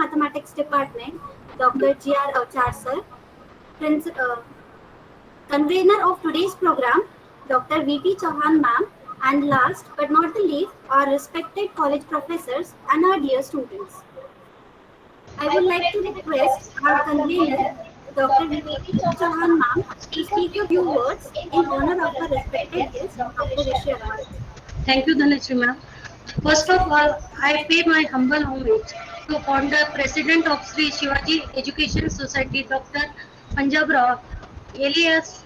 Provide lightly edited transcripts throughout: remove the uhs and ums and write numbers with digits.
Mathematics Department, Dr. G.R. Avchar sir, convener of today's program, Dr. V.P. Chauhan ma'am, and last but not the least, our respected college professors and our dear students. I would like to request our convener, Dr. V.P. Chauhan ma'am, to speak a few words in honor of our respected guest, Dr. Rishi Agarwal. Thank you, Dhanashree ma'am. First of all, I pay my humble homage to founder, president of Sri Shivaji Education Society, Dr. Panjab Rao, alias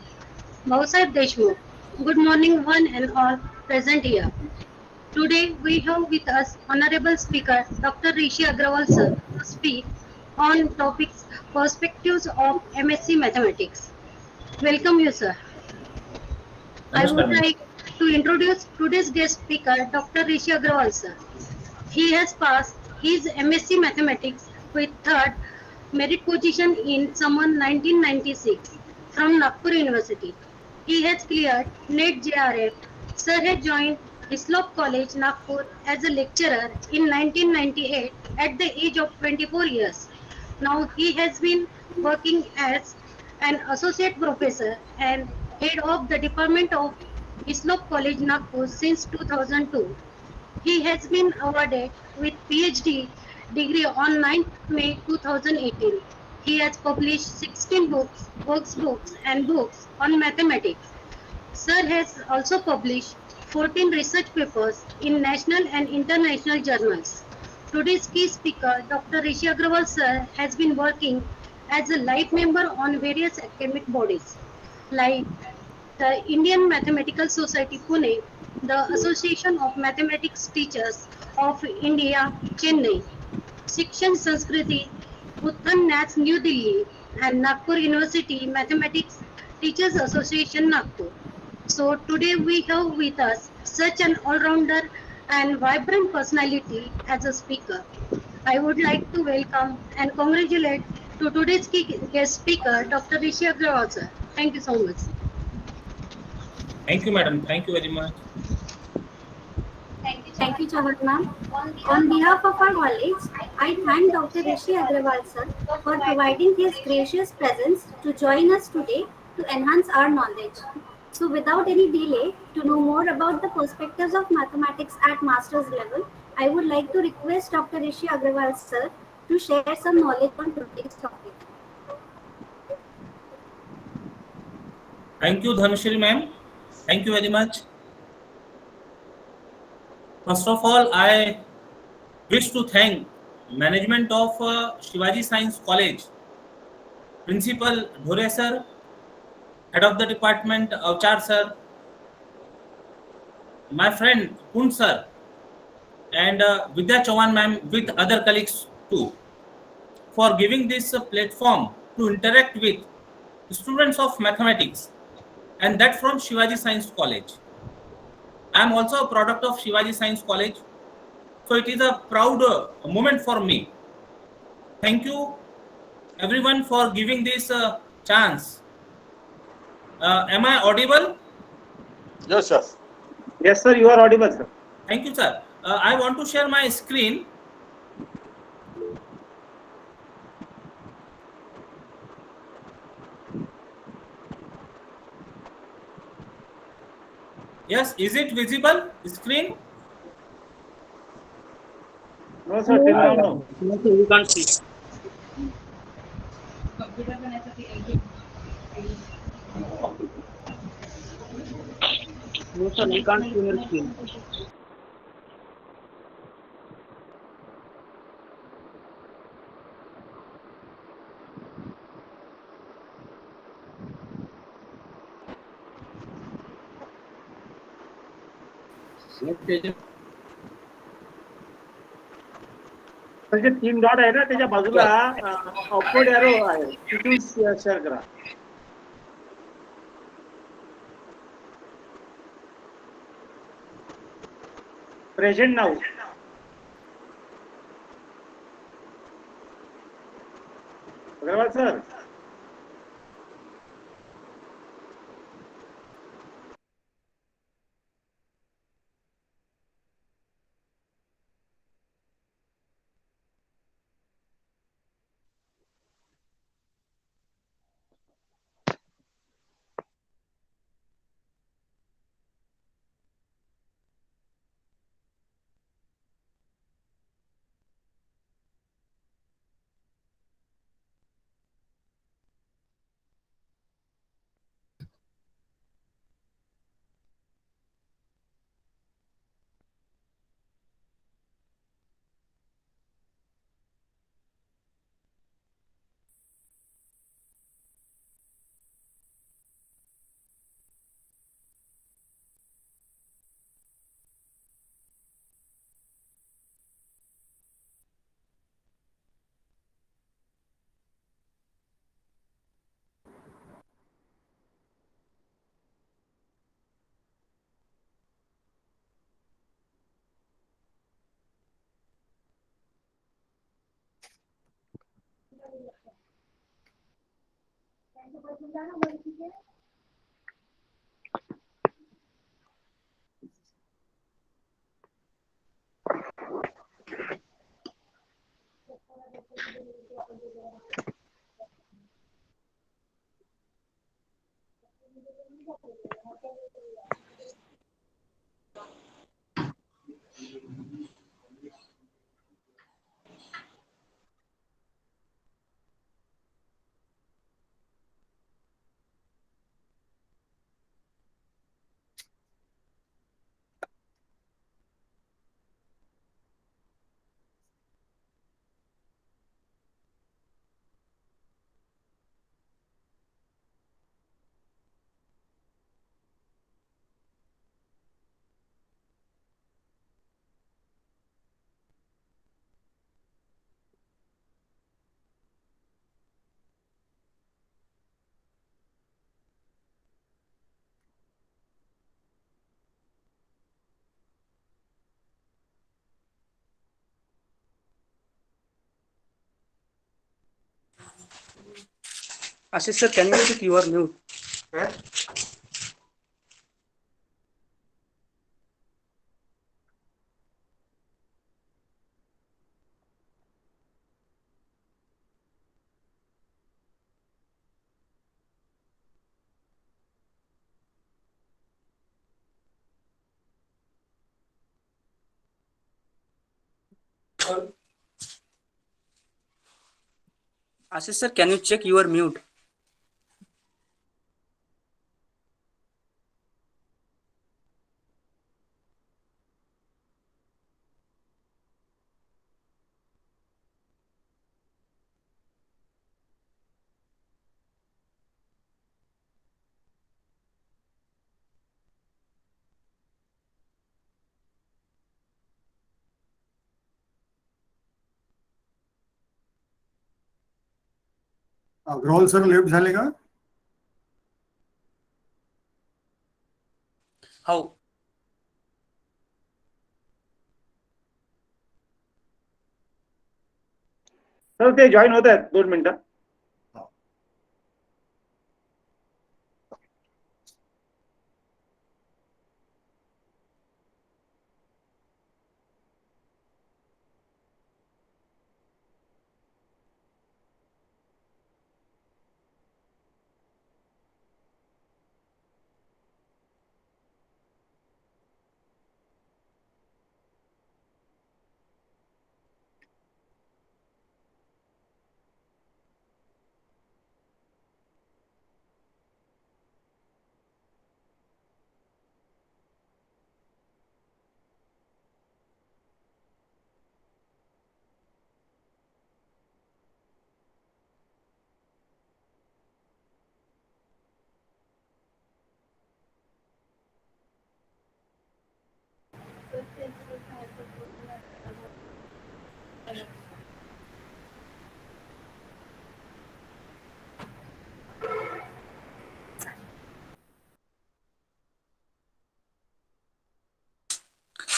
Bhausaheb Deshmukh. Good morning, one and all present here. Today we have with us Honorable Speaker Dr. Rishi Agrawal sir to speak on topics perspectives of MSc Mathematics. Welcome you, sir. I would Namaskar. like to introduce today's guest speaker, Dr. Rishi Agrawal sir. He has passed his MSc Mathematics with third merit position in summer 1996 from Nagpur University. He has cleared NET JRF. Sir has joined Hislop College, Nagpur as a lecturer in 1998 at the age of 24 years. Now he has been working as an associate professor and head of the Department of Hislop College, Nagpur since 2002. He has been awarded with PhD degree on 9th May 2018. He has published 16 books, workbooks and books on mathematics. Sir has also published 14 research papers in national and international journals. Today's key speaker, Dr. Rishi Agrawal sir, has been working as a life member on various academic bodies like the Indian Mathematical Society Pune, the Association of Mathematics Teachers of India, Chennai, Shikshan Sanskriti, Uttan Nats, New Delhi, and Nagpur University Mathematics Teachers Association, Nagpur. So today we have with us such an all-rounder and vibrant personality as a speaker. I would like to welcome and congratulate to today's guest speaker, Dr. Rishi Agrawal sir. Thank you so much. Thank you, madam. Thank you very much. Thank you, Chauhan ma'am. On behalf of our college, I thank Dr. Rishi Agrawal sir for providing his gracious presence to join us today to enhance our knowledge. So without any delay, to know more about the perspectives of mathematics at master's level, I would like to request Dr. Rishi Agrawal sir to share some knowledge on today's topic. Thank you, Dhanashri ma'am. Thank you very much. First of all, I wish to thank management of Shivaji Science College, Principal Dhore sir, Head of the Department Avchar sir, my friend Kund sir, and Vidya Chauhan ma'am with other colleagues too, for giving this platform to interact with students of mathematics, and that from Shivaji Science College. I am also a product of Shivaji Science College, so it is a proud moment for me. Thank you everyone for giving this chance. Am I audible? Yes, sir. Yes, sir, you are audible, sir. Thank you, sir. I want to share my screen. Yes, is it visible? Screen? No, sir, till now, no. You can't see. No, sir, we can't see your screen. तर जे 3 dot आहे ना त्याच्या बाजूला upward arrow आहे तिथून share करा. Present now. Agarwal sir. Ashish sir, can you check your mute? Ashish sir, can you check your mute? Agarwal sir left झाले का? हो. सर ते जॉईन होत आहेत 2 मिनिटं.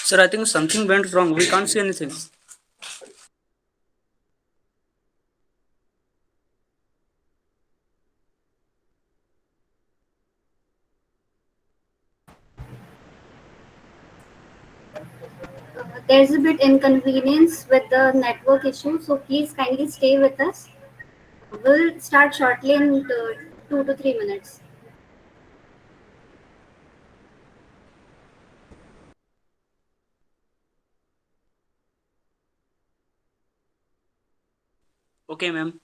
Sir, I think something went wrong. We can't see anything. There's a bit inconvenience with the network issue, so please kindly stay with us. We'll start shortly in 2 to 3 minutes. Okay, ma'am.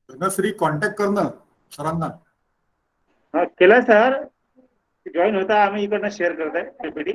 Dhanashree contact करणं सरांना. हा केला sir, join होता, आम्ही इकडनं share करत आहे PPT.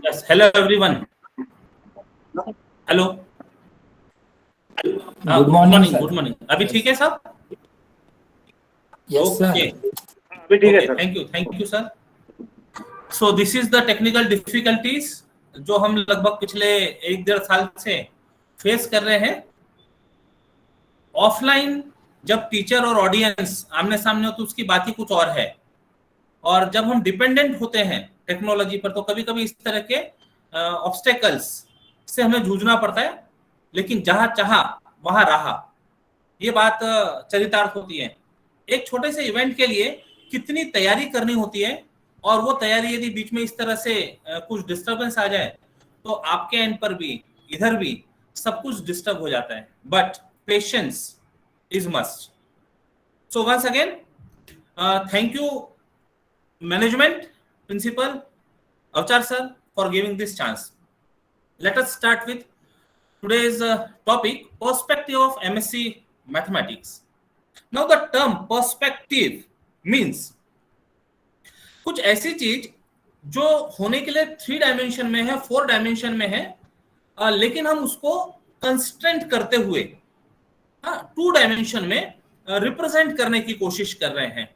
Yes. Hello, everyone. Hello. Good morning sir. Good morning. अभी ठीक है सब? Yes sir. ओके, अभी ठीक है sir. Thank you sir. So this is the technical difficulties जो हम लगभग पिछले 1-1.5 साल से फेस कर रहे हैं। ऑफलाइन जब टीचर और ऑडियंस आमने सामने हो तो उसकी बात ही कुछ और है, और जब हम डिपेंडेंट होते हैं टेक्नोलॉजी पर तो कभी कभी इस तरह के ऑब्स्टेकल्स से हमें जूझना पड़ता है, लेकिन जहां चाहा वहां रहा, ये बात चरितार्थ होती है। एक छोटे से इवेंट के लिए कितनी तैयारी करनी होती है, और वो तैयारी यदि बीच में इस तरह से कुछ डिस्टरबेंस आ जाए तो आपके एंड पर भी इधर भी सब कुछ डिस्टर्ब हो जाता है। But patience is must. So once again thank you management, principal, Avchar sir, for giving this chance. Let us start with today's topic, perspective of MSc Mathematics. Now the term perspective means कुछ ऐसी चीज जो होने के लिए 3 dimension में है, 4 dimension में है, लेकिन हम उसको कंस्ट्रेंट करते हुए 2 डायमेंशन में रिप्रेजेंट करने की कोशिश कर रहे हैं।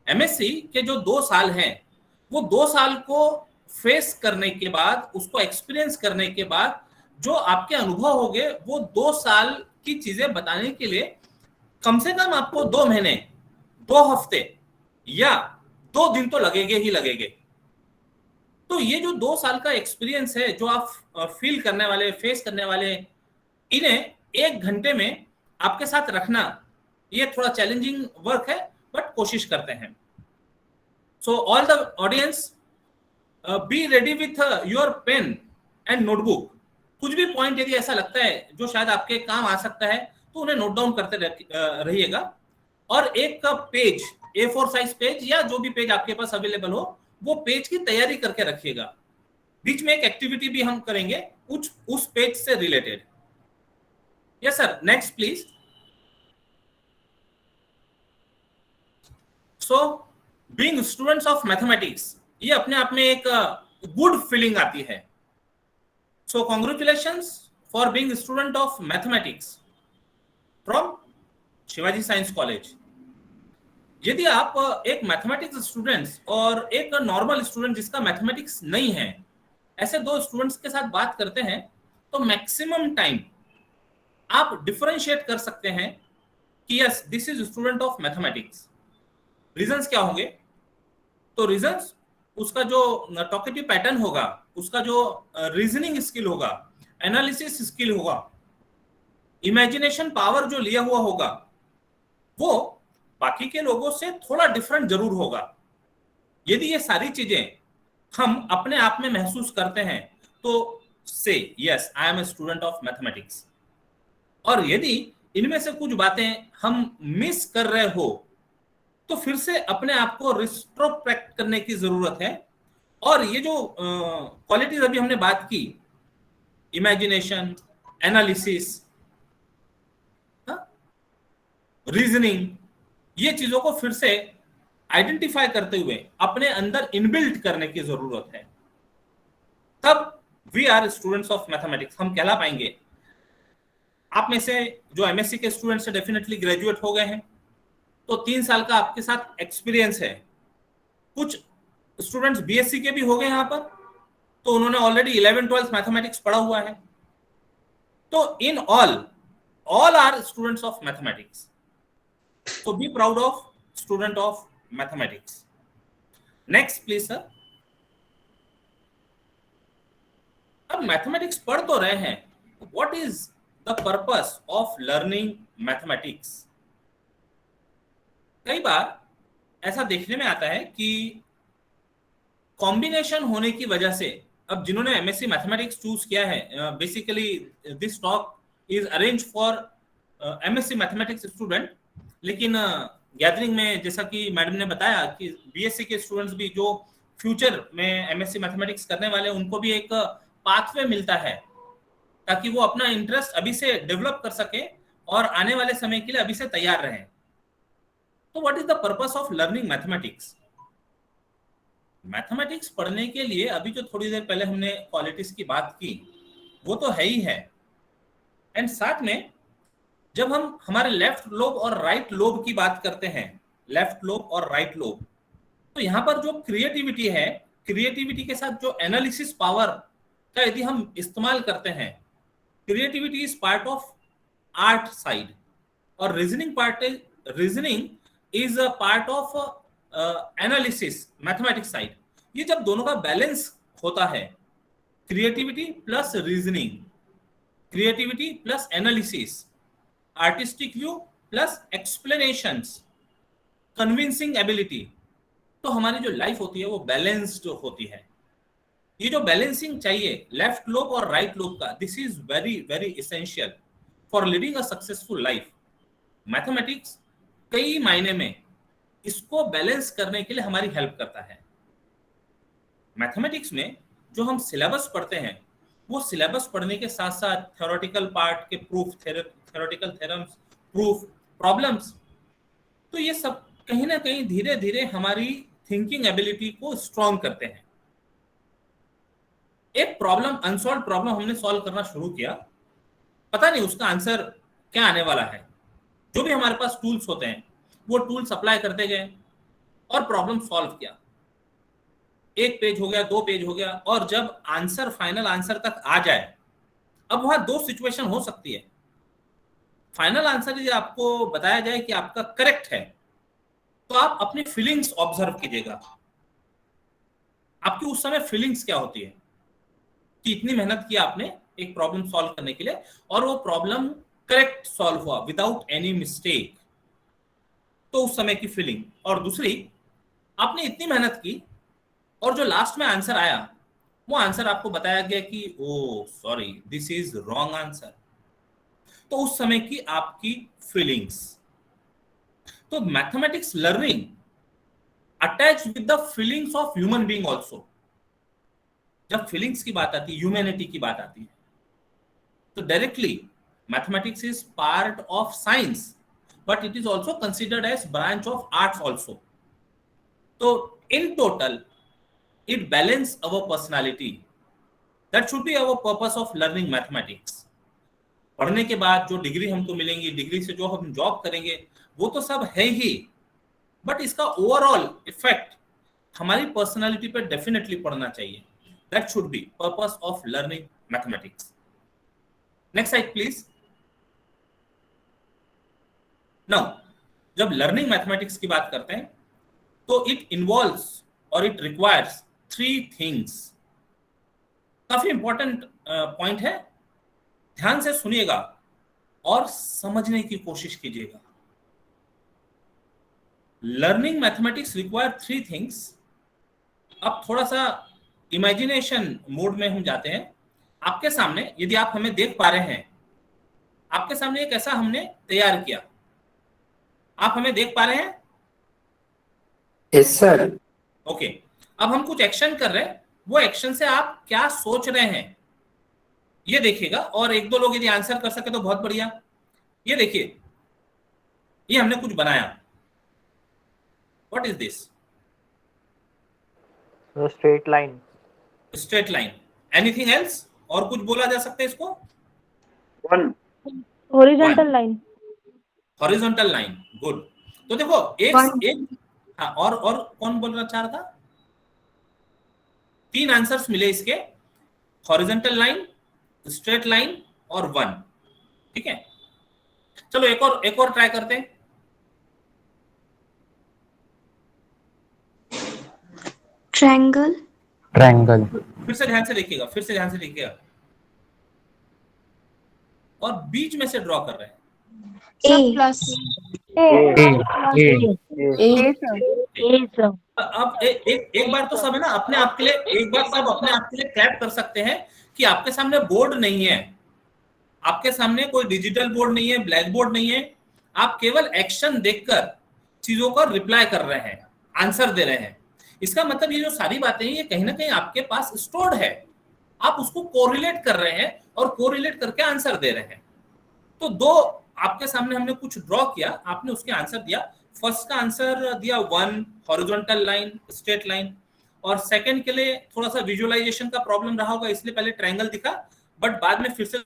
एमएससी के जो 2 साल हैं, वो 2 साल को फेस करने के बाद, उसको एक्सपीरियंस करने के बाद जो आपके अनुभव होंगे, वो 2 साल की चीजें बताने के लिए कम से कम आपको 2 महीने, 2 हफ्ते या 2 दिन तो लगेंगे ही लगेंगे। तो ये जो 2 साल का एक्सपीरियंस है जो आप फील करने वाले, फेस करने वाले, इन्हें 1 घंटे में आपके साथ रखना, ये थोड़ा चैलेंजिंग वर्क है, बट कोशिश करते हैं। So all the audience, be ready with your pen and notebook. कुछ भी पॉइंट यदि ऐसा लगता है जो शायद आपके काम आ सकता है तो उन्हें नोट डाउन करते रहिएगा, और एक का पेज, A4 साइज पेज या जो भी पेज आपके पास अवेलेबल हो, वो पेज की तैयारी करके रखिएगा। बीच में एक एक्टिविटी भी हम करेंगे उस पेज से related. Yes sir, next please. So being students of mathematics, ये अपने आप में एक गुड फीलिंग आती है। सो congratulations for being student of mathematics from Shivaji science college. यदि आप एक मैथमेटिक्स स्टूडेंट्स और एक नॉर्मल स्टूडेंट जिसका मैथमेटिक्स नहीं है, ऐसे 2 स्टूडेंट्स के साथ बात करते हैं तो मैक्सिमम टाइम आप डिफरेंशिएट कर सकते हैं कि yes this is student of mathematics. Reasons क्या होंगे? तो रीजंस उसका जो टॉकेटिव पैटर्न होगा, उसका जो रीजनिंग स्किल होगा, एनालिसिस स्किल होगा, इमेजिनेशन पावर जो लिया हुआ होगा, वो बाकी के लोगों से थोड़ा डिफरेंट जरूर होगा। यदि ये सारी चीजें हम अपने आप में महसूस करते हैं तो say yes I am a student of mathematics. और यदि इनमें से कुछ बातें हम मिस कर रहे हो तो फिर से अपने आप को रिस्ट्रोस्पेक्ट करने की जरूरत है। और ये जो क्वालिटीज अभी हमने बात की, इमेजिनेशन, एनालिसिस, रीजनिंग, ये चीजों को फिर से आइडेंटिफाई करते हुए अपने अंदर इनबिल्ट करने की जरूरत है, तब we are students of mathematics, हम कहला पाएंगे। आप में से जो एमएससी के स्टूडेंट्स हैं डेफिनेटली ग्रेजुएट हो गए हैं, तो 3 साल का आपके साथ एक्सपीरियंस है। कुछ स्टूडेंट्स बीएससी के भी हो गए यहाँ पर, तो उन्होंने ऑलरेडी 11-12 मैथमेटिक्स पढ़ा हुआ है। तो इन all are students of mathematics. So be proud of student of mathematics. Next please sir. अब मैथमेटिक्स पढ़ तो रहे हैं, what is the purpose of learning mathematics? कई बार ऐसा देखने में आता है कि कॉम्बिनेशन होने की वजह से, अब जिन्होंने एमएससी मैथमेटिक्स चूज किया है, basically this talk is arrange for MSc mathematics student, लेकिन गैदरिंग में जैसा कि मैडम ने बताया कि बीएससी के स्टूडेंट्स भी जो फ्यूचर में एमएससी मैथमेटिक्स करने वाले, उनको भी एक पाथवे मिलता है ताकि वो अपना इंटरेस्ट अभी से डेवलप कर सके और आने वाले समय के लिए अभी से तैयार रहें। तो what is the purpose of learning mathematics? Mathematics पढ़ने के लिए अभी जो थोड़ी देर पहले हमने क्वालिटीज की बात की, वो तो है ही है। एंड साथ में जब हम हमारे लेफ्ट लोब और राइट लोब की बात करते हैं, लेफ्ट लोब और राइट लोब, तो यहाँ पर जो क्रिएटिविटी है, क्रिएटिविटी के साथ जो एनालिसिस पावर का यदि हम इस्तेमाल करते हैं, creativity is part of art side और reasoning is a part of analysis mathematics side. ये जब दोनों का बैलेंस होता है, creativity plus reasoning, creativity plus analysis, artistic view plus explanations, convincing ability, तो हमारी जो लाइफ होती है वो बैलेंस्ड होती है। ये जो बैलेंसिंग चाहिए लेफ्ट लोब और राइट लोब का, this is very very essential for living a successful life. Mathematics कई मायने में इसको बैलेंस करने के लिए हमारी हेल्प करता है। मैथमेटिक्स में जो हम सिलेबस पढ़ते हैं, वो सिलेबस पढ़ने के साथ साथ थ्योरेटिकल पार्ट के proof, theoretical theorems, proof, problems, तो ये सब कहीं ना कहीं धीरे धीरे हमारी थिंकिंग एबिलिटी को स्ट्रॉन्ग करते हैं। एक प्रॉब्लम, अनसॉल्व प्रॉब्लम हमने सॉल्व करना शुरू किया, पता नहीं उसका आंसर क्या आने वाला है। जो भी हमारे पास टूल्स होते हैं वो टूल्स अप्लाई करते गए और प्रॉब्लम सॉल्व किया। एक पेज हो गया, 2 पेज हो गया, और जब आंसर, फाइनल आंसर तक आ जाए, अब वहां 2 सिचुएशन हो सकती है। फाइनल आंसर यदि आपको बताया जाए कि आपका करेक्ट है, तो आप अपनी फीलिंग्स ऑब्जर्व कीजिएगा। आपकी उस समय फीलिंग्स क्या होती है कि इतनी मेहनत की आपने एक प्रॉब्लम सॉल्व करने के लिए और वो प्रॉब्लम करेक्ट सॉल्व हुआ विदाउट एनी मिस्टेक, तो उस समय की फीलिंग। और दूसरी, आपने इतनी मेहनत की और जो लास्ट में आंसर आया, वो आंसर आपको बताया गया कि oh sorry, this is wrong answer, तो उस समय की आपकी फीलिंग्स। तो mathematics learning attach with the feelings of human being also. जब फीलिंग्स की बात आती है, ह्यूमैनिटी की बात आती है, तो directly mathematics is part of science, but it is also considered as branch of arts also. So in total it balance our personality. That should be our purpose of learning mathematics. पढ़ने के बाद जो degree हमको मिलेंगी, degree से जो हम job करेंगे, वो तो सब है ही, बट इसका ओवरऑल इफेक्ट हमारी पर्सनालिटी पे डेफिनेटली पड़ना चाहिए। That should be purpose of learning mathematics. Next slide please. Now, जब लर्निंग मैथमेटिक्स की बात करते हैं, तो इट इन्वॉल्व्स और इट रिक्वायर्स 3 थिंग्स। काफी इंपॉर्टेंट पॉइंट है, ध्यान से सुनिएगा और समझने की कोशिश कीजिएगा। Learning mathematics require 3 things. अब थोड़ा सा इमेजिनेशन मोड में हम जाते हैं। आपके सामने, यदि आप हमें देख पा रहे हैं, आपके सामने एक ऐसा हमने तैयार किया। आप हमें देख पा रहे हैं? Yes sir. ओके, अब हम कुछ एक्शन कर रहे हैं, वो एक्शन से आप क्या सोच रहे हैं ये देखिएगा, और 1-2 लोग यदि आंसर कर सके तो बहुत बढ़िया। ये देखिए, ये हमने कुछ बनाया। What is this? Straight line. Straight line. Anything else? और कुछ बोला जा सकता है इसको? 1 horizontal line. Horizontal line, good. तो देखो एक हाँ, और कौन बोलना चाह रहा था? 3 आंसर्स मिले इसके, हॉरिजॉन्टल लाइन, स्ट्रेट लाइन और 1। ठीक है, चलो एक और ट्राई करते हैं। ट्रायंगल। ट्रायंगल। फिर से ध्यान से देखिएगा, और बीच में से ड्रॉ कर रहे हैं। ए प्लस अब एक बार तो सब है ना, अपने आप के लिए एक बार सब अपने आप के लिए क्लैप कर सकते हैं कि आपके सामने बोर्ड नहीं है, आपके सामने कोई डिजिटल बोर्ड नहीं है, ब्लैक बोर्ड नहीं है, आप केवल एक्शन देखकर चीजों का रिप्लाई कर रहे हैं, आंसर दे रहे हैं। इसका मतलब ये जो सारी बातें हैं, ये कहीं ना कहीं आपके पास स्टोर्ड है, आप उसको कोरिलेट कर रहे हैं और कोरिलेट करके आंसर दे रहे हैं। तो 2 आपके सामने हमने कुछ ड्रॉ किया, आपने उसके आंसर दिया। फर्स्ट का आंसर दिया 1 हॉरिजॉन्टल लाइन, स्ट्रेट लाइन, और सेकंड के लिए थोड़ा सा विजुअलाइजेशन का प्रॉब्लम रहा होगा, इसलिए पहले ट्रायंगल दिखा, बट बाद में फिर से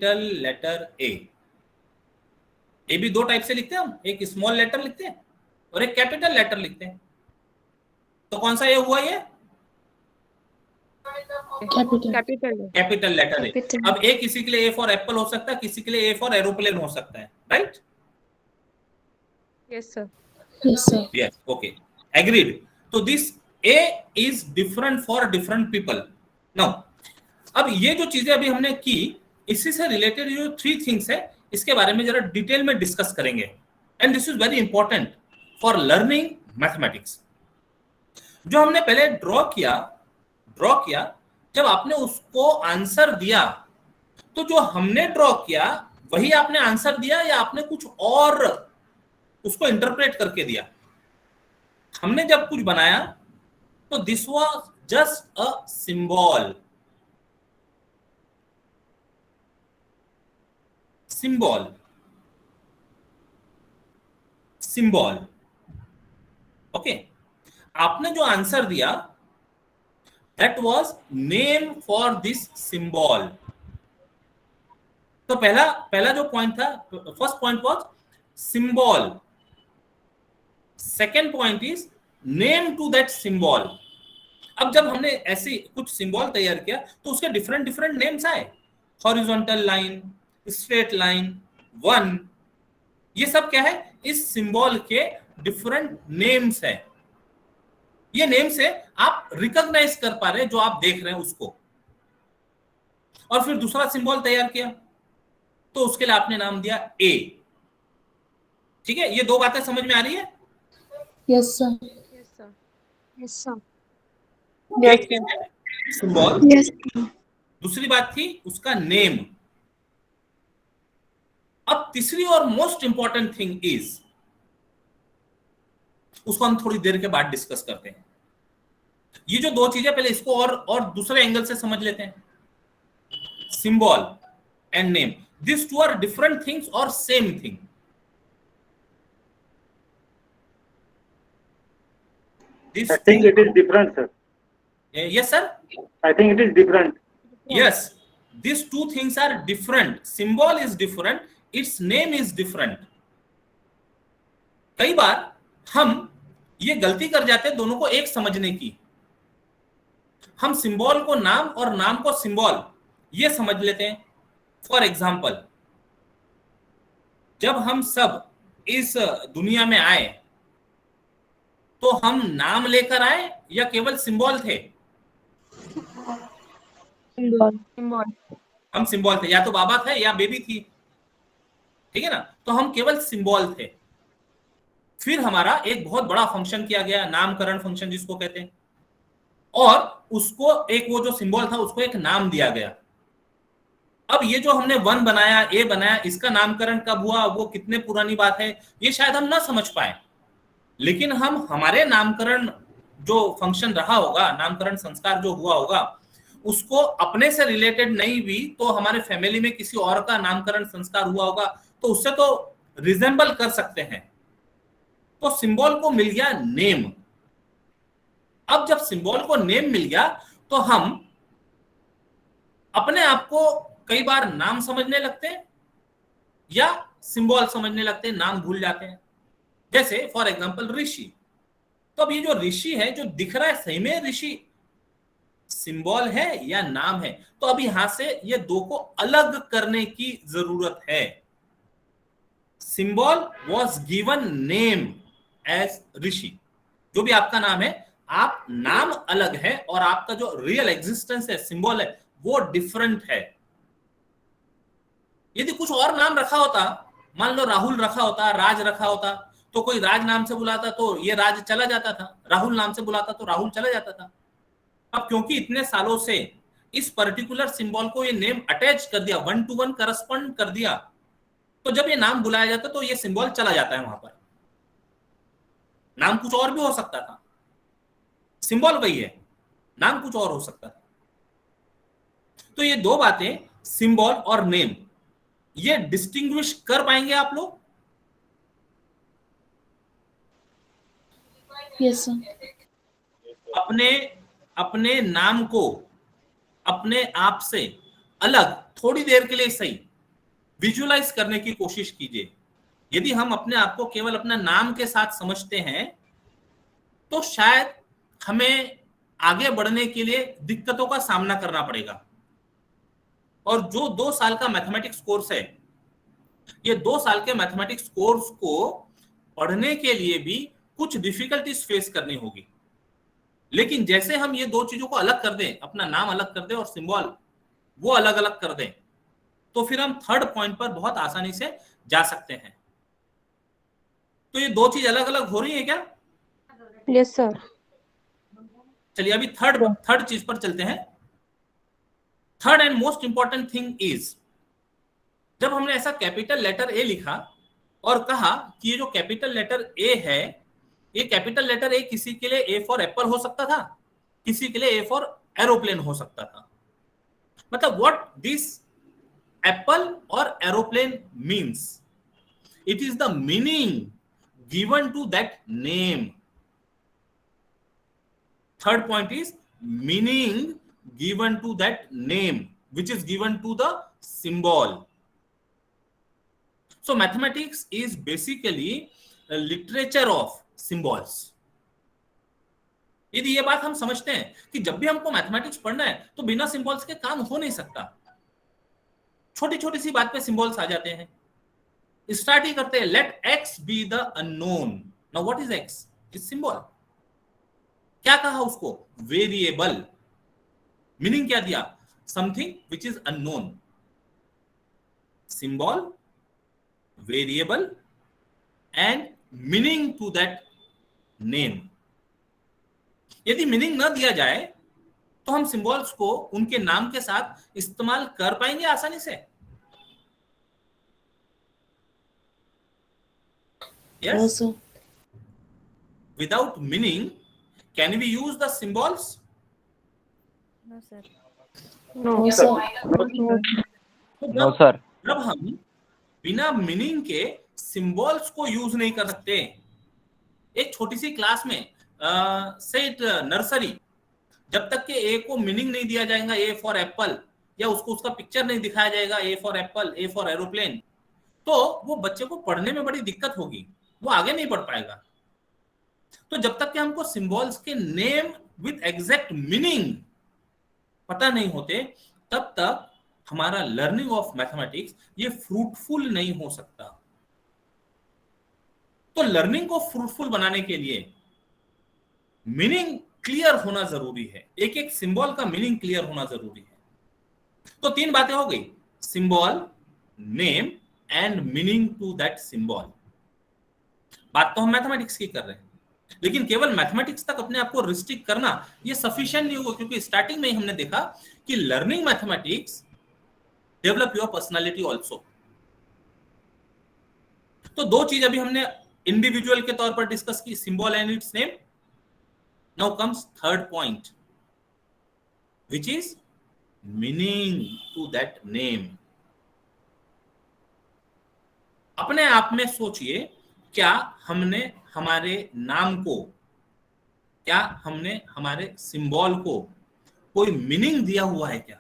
कैपिटल लेटर ए भी दो टाइप से लिखते हैं हम, एक स्मॉल लेटर लिखते हैं और एक कैपिटल लेटर लिखते हैं। तो कौन सा ए हुआ ये? Capital letter A. अब ए किसी के लिए ए फॉर एप्पल हो सकता है, किसी के लिए ए फॉर एरोप्लेन हो सकता है, right? Yes, sir. Yes, okay, agreed. तो this A is different for different people. Now अब ये जो चीजें अभी हमने की, इसी से रिलेटेड जो 3 थिंग्स है, इसके बारे में जरा डिटेल में डिस्कस करेंगे। And this is very important for learning mathematics. जो हमने पहले ड्रॉ किया, जब आपने उसको आंसर दिया, तो जो हमने ड्रॉ किया वही आपने आंसर दिया या आपने कुछ और उसको इंटरप्रेट करके दिया? हमने जब कुछ बनाया तो this was just a symbol. Okay, आपने जो आंसर दिया that was name for this symbol. तो पहला जो पॉइंट था, first point was symbol, second point is name to that symbol. अब जब हमने ऐसी कुछ सिंबल तैयार किया तो उसके डिफरेंट नेम्स आए, horizontal line, straight line, one, ये सब क्या है? इस सिंबल के डिफरेंट नेम्स है। ये नेम से आप रिकॉग्नाइज कर पा रहे हैं जो आप देख रहे हैं उसको। और फिर दूसरा सिंबल तैयार किया तो उसके लिए आपने नाम दिया ए। ठीक है, ये 2 बातें समझ में आ रही है? Yes, sir. एक सिंबल, Yes. दूसरी बात थी उसका नेम। अब तीसरी और मोस्ट इंपॉर्टेंट थिंग इज, उसको हम थोड़ी देर के बाद डिस्कस करते हैं। ये जो 2 चीजें, पहले इसको और दूसरे एंगल से समझ लेते हैं। Symbol and name, this 2 are different things और same thing. I think it is different, sir. Yes, sir. I think it is different. Yes, these 2 things are different. Symbol is different, its name is different. कई बार हम ये गलती कर जाते हैं दोनों को एक समझने की। हम सिंबल को नाम और नाम को सिंबल ये समझ लेते हैं। फॉर एग्जाम्पल, जब हम सब इस दुनिया में आए तो हम नाम लेकर आए या केवल सिंबल थे? हम सिंबल थे, या तो बाबा थे या बेबी थी, ठीक है ना? तो हम केवल सिंबल थे। फिर हमारा एक बहुत बड़ा फंक्शन किया गया, नामकरण फंक्शन जिसको कहते हैं, और उसको एक वो जो सिंबल था उसको एक नाम दिया गया। अब ये जो हमने 1 बनाया, ए बनाया, इसका नामकरण कब हुआ, वो कितने पुरानी बात है, ये शायद हम ना समझ पाए। लेकिन हम हमारे नामकरण जो फंक्शन रहा होगा, नामकरण संस्कार जो हुआ होगा, उसको अपने से रिलेटेड नहीं भी तो हमारे फैमिली में किसी और का नामकरण संस्कार हुआ होगा तो उससे तो रिजेंबल कर सकते हैं। तो सिंबल को मिल गया नेम। अब जब सिंबल को नेम मिल गया तो हम अपने आप को कई बार नाम समझने लगते हैं या सिंबल समझने लगते हैं, नाम भूल जाते हैं। जैसे फॉर एग्जांपल ऋषि। तो अब ये जो ऋषि है जो दिख रहा है, सही में ऋषि सिंबल है या नाम है? तो अब यहां से ये 2 को अलग करने की जरूरत है। Symbol was given name as Rishi. जो भी आपका नाम है, आप नाम अलग है और आपका जो रियल एग्जिस्टेंस है, सिंबल है, वो डिफरेंट है। यदि कुछ और नाम रखा होता, मान लो राहुल रखा होता, राज रखा होता, तो कोई राज नाम से बुलाता तो ये राज चला जाता था, राहुल नाम से बुलाता तो राहुल चला जाता था। अब क्योंकि इतने सालों से इस पर्टिकुलर सिंबल को ये नेम अटैच कर दिया, 1 to 1 करस्पॉन्ड कर दिया, तो जब ये नाम बुलाया जाता तो ये सिंबल चला जाता है वहां पर। नाम कुछ और भी हो सकता था, सिंबल वही है, नाम कुछ और हो सकता था। तो ये 2 बातें, सिंबल और नेम, ये डिस्टिंग्विश कर पाएंगे आप लोग? Yes, sir. अपने नाम को अपने आप से अलग थोड़ी देर के लिए सही, विजुअलाइज करने की कोशिश कीजिए। यदि हम अपने आप को केवल अपना नाम के साथ समझते हैं तो शायद हमें आगे बढ़ने के लिए दिक्कतों का सामना करना पड़ेगा। और जो 2 साल का मैथमेटिक्स कोर्स है, ये 2 साल के मैथमेटिक्स कोर्स को पढ़ने के लिए भी कुछ डिफिकल्टीज फेस करनी होगी। लेकिन जैसे हम ये 2 चीजों को अलग कर दें, अपना नाम अलग कर दें और सिंबल वो अलग अलग कर दें, तो फिर हम थर्ड पॉइंट पर बहुत आसानी से जा सकते हैं। तो ये 2 चीज अलग अलग हो रही है क्या? Yes sir. चलिए अभी थर्ड चीज पर चलते हैं। Third and most important thing is, जब हमने ऐसा कैपिटल लेटर ए लिखा और कहा कि ये जो कैपिटल लेटर ए है, ये कैपिटल लेटर ए किसी के लिए ए फॉर एप्पल हो सकता था, किसी के लिए ए फॉर एरोप्लेन हो सकता था। मतलब व्हाट दिस एप्पल और aeroplane means, it is the meaning given to that name. Third point is meaning given to that name, which is given to the symbol. So mathematics is basically a literature of symbols. यदि ये बात हम समझते हैं कि जब भी हमको मैथमेटिक्स पढ़ना है तो बिना सिंबल्स के काम हो नहीं सकता। छोटी छोटी सी बात पे सिंबल्स आ जाते हैं। स्टार्ट ही करते हैं, let x be the unknown. Now what is x? Is symbol. क्या कहा उसको? वेरिएबल। मीनिंग क्या दिया? Something which is unknown. Symbol, variable and meaning to that name. यदि मीनिंग न दिया जाए तो हम सिंबल्स को उनके नाम के साथ इस्तेमाल कर पाएंगे आसानी से? Yes. Without meaning can we use the symbols? No sir. No sir. जब हम बिना मीनिंग के सिंबल्स को यूज नहीं कर सकते, एक छोटी सी क्लास में से नर्सरी, जब तक के ए को मीनिंग नहीं दिया जाएगा, ए फॉर एप्पल, या उसको उसका पिक्चर नहीं दिखाया जाएगा, A for Apple, A for aeroplane, तो वो बच्चे को पढ़ने में बड़ी दिक्कत होगी, वो आगे नहीं बढ़ पाएगा। तो जब तक कि हमको सिंबल्स के नेम विद एग्जैक्ट मीनिंग पता नहीं होते, तब तक हमारा लर्निंग ऑफ मैथमेटिक्स ये फ्रूटफुल नहीं हो सकता। तो लर्निंग को फ्रूटफुल बनाने के लिए मीनिंग क्लियर होना जरूरी है। एक एक सिंबल का मीनिंग क्लियर होना जरूरी है। तो 3 बातें हो गई, symbol, name and meaning to that symbol. बात तो हम मैथमेटिक्स की कर रहे हैं, लेकिन केवल मैथमेटिक्स तक अपने आप को रिस्ट्रिक्ट करना ये सफिशिएंट नहीं होगा, क्योंकि स्टार्टिंग में ही हमने देखा कि learning mathematics develop your personality also. तो 2 चीज अभी हमने इंडिविजुअल के तौर पर डिस्कस की, symbol and its name. Now comes third point, which is meaning to that name. अपने आप में सोचिए, क्या हमने हमारे नाम को, क्या हमने हमारे सिंबल को कोई मीनिंग दिया हुआ है क्या?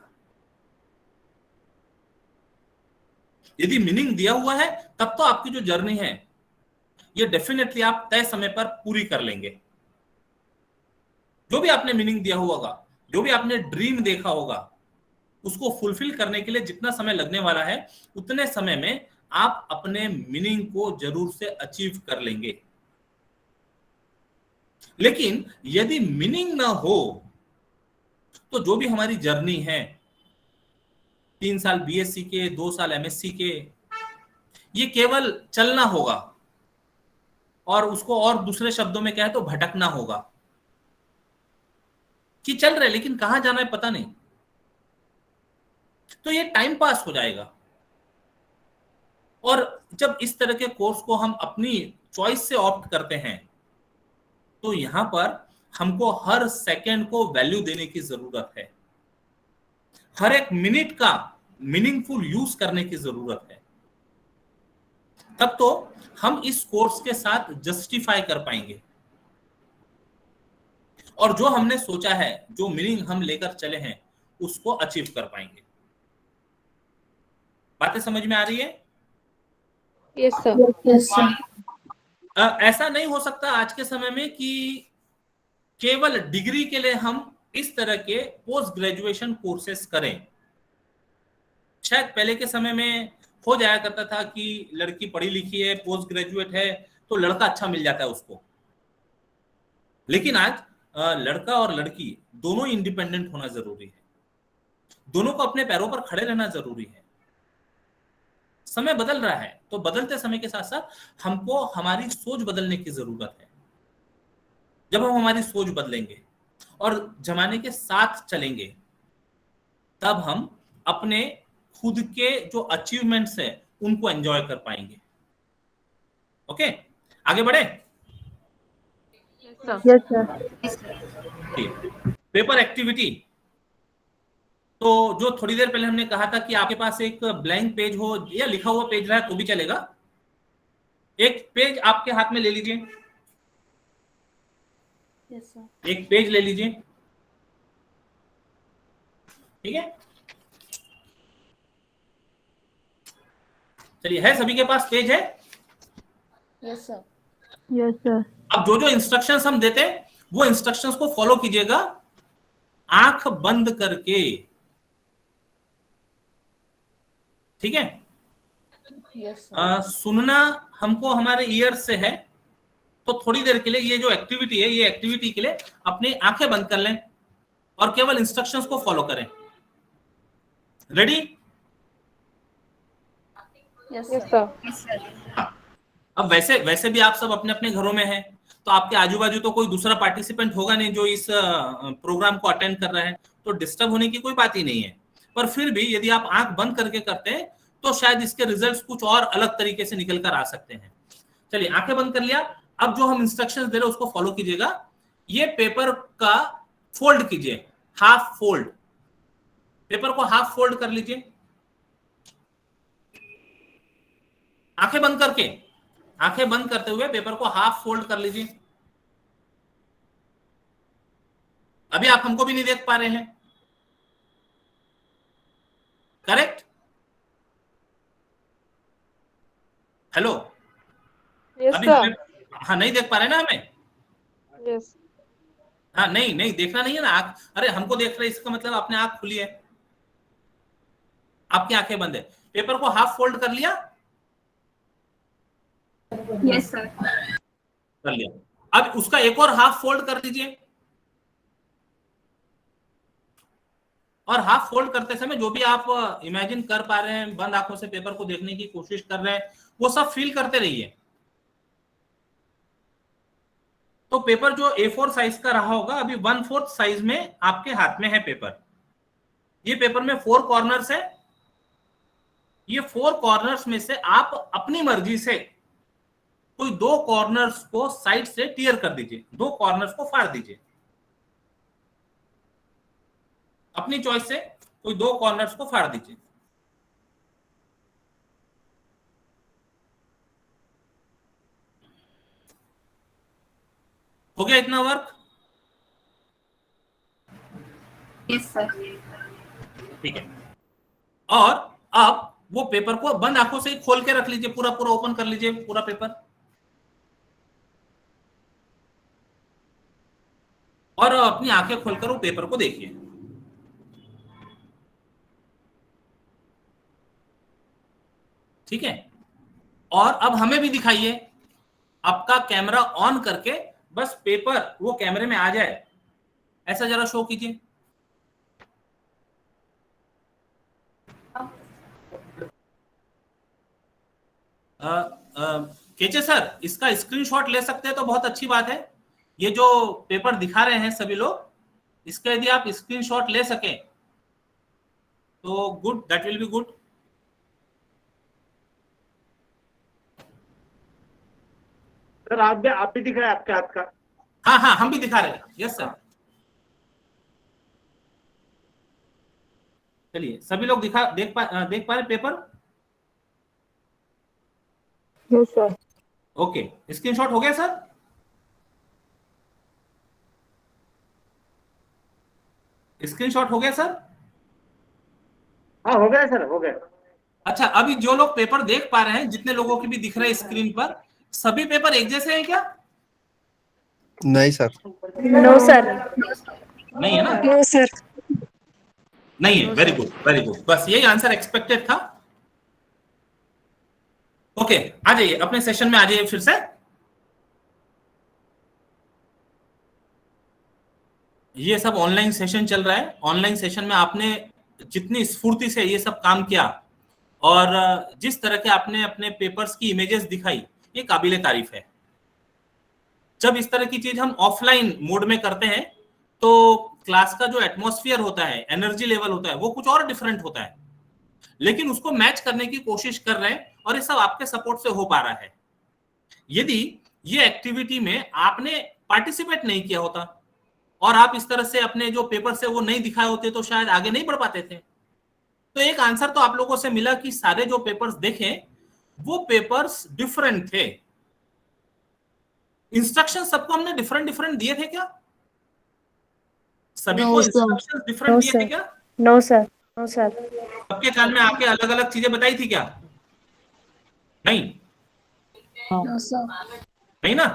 यदि मीनिंग दिया हुआ है तब तो आपकी जो जर्नी है ये डेफिनेटली आप तय समय पर पूरी कर लेंगे। जो भी आपने मीनिंग दिया होगा, जो भी आपने ड्रीम देखा होगा, उसको फुलफिल करने के लिए जितना समय लगने वाला है, उतने समय में आप अपने मीनिंग को जरूर से अचीव कर लेंगे। लेकिन यदि मीनिंग ना हो तो जो भी हमारी जर्नी है, 3 साल बीएससी के, 2 साल एमएससी के, ये केवल चलना होगा, और उसको और दूसरे शब्दों में कहे तो भटकना होगा कि चल रहे लेकिन कहां जाना है पता नहीं। तो ये टाइम पास हो जाएगा। और जब इस तरह के कोर्स को हम अपनी चॉइस से ऑप्ट करते हैं, तो यहां पर हमको हर सेकंड को वैल्यू देने की जरूरत है, हर एक मिनट का मीनिंगफुल यूज करने की जरूरत है। तब तो हम इस कोर्स के साथ जस्टिफाई कर पाएंगे, और जो हमने सोचा है, जो मीनिंग हम लेकर चले हैं, उसको अचीव कर पाएंगे। बातें समझ में आ रही है? Yes, sir. ऐसा नहीं हो सकता आज के समय में कि केवल डिग्री के लिए हम इस तरह के पोस्ट ग्रेजुएशन कोर्सेस करें। शायद पहले के समय में हो जाया करता था कि लड़की पढ़ी लिखी है, पोस्ट ग्रेजुएट है, तो लड़का अच्छा मिल जाता है उसको। लेकिन आज लड़का और लड़की दोनों इंडिपेंडेंट होना जरूरी है, दोनों को अपने पैरों पर खड़े रहना जरूरी है। समय बदल रहा है, तो बदलते समय के साथ साथ हमको हमारी सोच बदलने की जरूरत है। जब हम हमारी सोच बदलेंगे और जमाने के साथ चलेंगे, तब हम अपने खुद के जो अचीवमेंट्स है उनको एंजॉय कर पाएंगे। ओके, आगे बढ़े। Yes, sir. पेपर एक्टिविटी, तो जो थोड़ी देर पहले हमने कहा था कि आपके पास एक ब्लैंक पेज हो या लिखा हुआ पेज रहा है तो भी चलेगा। एक पेज आपके हाथ में ले लीजिए, Yes, sir. एक पेज ले लीजिए, ठीक है। चलिए, है सभी के पास पेज है? Yes, sir. Yes, sir. अब जो जो इंस्ट्रक्शंस हम देते हैं वो इंस्ट्रक्शंस को फॉलो कीजिएगा, आंख बंद करके, ठीक है। Yes, sir. सुनना हमको हमारे ईयर से है, तो थोड़ी देर के लिए ये जो एक्टिविटी है, ये एक्टिविटी के लिए अपनी आंखें बंद कर लें और केवल इंस्ट्रक्शंस को फॉलो करें। रेडी? Yes, sir. अब वैसे भी आप सब अपने अपने घरों में हैं, तो आपके आजू बाजू तो कोई दूसरा पार्टिसिपेंट होगा नहीं जो इस प्रोग्राम को अटेंड कर रहा है, तो डिस्टर्ब होने की कोई बात ही नहीं है। पर फिर भी यदि आप आंख बंद करके करते हैं तो शायद इसके रिजल्ट्स कुछ और अलग तरीके से निकल कर आ सकते हैं। चलिए, आंखें बंद कर लिया। अब जो हम इंस्ट्रक्शंस दे रहे हैं उसको फॉलो कीजिएगा। ये पेपर का फोल्ड कीजिए, हाफ फोल्ड, पेपर को हाफ फोल्ड कर लीजिए, आंखें बंद करके, आंखें बंद करते हुए पेपर को हाफ फोल्ड कर लीजिए। अभी आप हमको भी नहीं देख पा रहे हैं, करेक्ट? हेलो? Yes, अभी sir. हाँ, नहीं देख पा रहे ना हमें? Yes. हाँ, नहीं देखना नहीं है ना आंख। अरे हमको देख रहे, इसका मतलब आपने आंख खुली है, आपकी आंखें बंद है। पेपर को हाफ फोल्ड कर लिया? Yes, sir. कर लिया। अब उसका एक और हाफ फोल्ड कर लीजिए, और हाफ फोल्ड करते समय जो भी आप इमेजिन कर पा रहे हैं, बंद आंखों से पेपर को देखने की कोशिश कर रहे हैं, वो सब फील करते रहिए। तो पेपर जो A4 साइज का रहा होगा, अभी 1/4 साइज में आपके हाथ में है पेपर। ये पेपर में 4 कॉर्नर्स है। ये 4 कॉर्नर्स में से आप अपनी मर्जी से कोई 2 कॉर्नर्स को साइड से टीयर कर दीजिए, 2 कॉर्नर्स को फाड़ दीजिए। अपनी चॉइस से कोई 2 कॉर्नर्स को फाड़ दीजिए। हो गया इतना वर्क? Yes, sir. ठीक है। और अब वो पेपर को बंद आंखों से ही खोल के रख लीजिए, पूरा ओपन कर लीजिए पूरा पेपर, और अपनी आंखें खोलकर वो पेपर को देखिए। ठीक है। और अब हमें भी दिखाइए, आपका कैमरा ऑन करके बस पेपर वो कैमरे में आ जाए, ऐसा जरा शो कीजिए। केचे सर, इसका स्क्रीनशॉट ले सकते हैं तो बहुत अच्छी बात है। ये जो पेपर दिखा रहे हैं सभी लोग, इसका यदि आप स्क्रीनशॉट ले सकें तो good, that will be good. Sir आप भी दिख रहे हैं आपके हाथ का? हाँ, हम भी दिखा रहे हैं। Yes sir. चलिए, सभी लोग देख पा रहे paper? Yes, sir. Okay, screenshot हो गया सर? स्क्रीनशॉट हो गया सर? हाँ, हो गया सर, हो गया। अच्छा, अभी जो लोग पेपर देख पा रहे हैं, जितने लोगों की भी दिख रहे हैं स्क्रीन पर, सभी पेपर एक जैसे हैं क्या? नहीं सर। No sir. नहीं है ना? No sir. नहीं है। वेरी गुड, वेरी गुड, बस यही आंसर एक्सपेक्टेड था। ओके, आ जाइए अपने सेशन में, आ जाइए फिर से। ये सब ऑनलाइन सेशन चल रहा है। ऑनलाइन सेशन में आपने जितनी स्फूर्ति से ये सब काम किया और जिस तरह के आपने अपने पेपर्स की इमेजेस दिखाई, ये काबिले तारीफ है। जब इस तरह की चीज हम ऑफलाइन मोड में करते हैं तो क्लास का जो एटमॉस्फेयर होता है, एनर्जी लेवल होता है, वो कुछ और डिफरेंट होता है, लेकिन उसको मैच करने की कोशिश कर रहे हैं और ये सब आपके सपोर्ट से हो पा रहा है। यदि ये एक्टिविटी में आपने पार्टिसिपेट नहीं किया होता और आप इस तरह से अपने जो पेपर से वो नहीं दिखाए होते तो शायद आगे नहीं बढ़ पाते थे। तो एक आंसर तो आप लोगों से मिला कि सारे जो पेपर्स देखें वो पेपर्स डिफरेंट थे। इंस्ट्रक्शन सबको हमने डिफरेंट डिफरेंट दिए थे क्या? सभी को इंस्ट्रक्शंस डिफरेंट दिए थे क्या? No sir. No sir. सबके कान में आके अलग अलग चीजें बताई थी क्या? नहीं, नो सर। नहीं ना?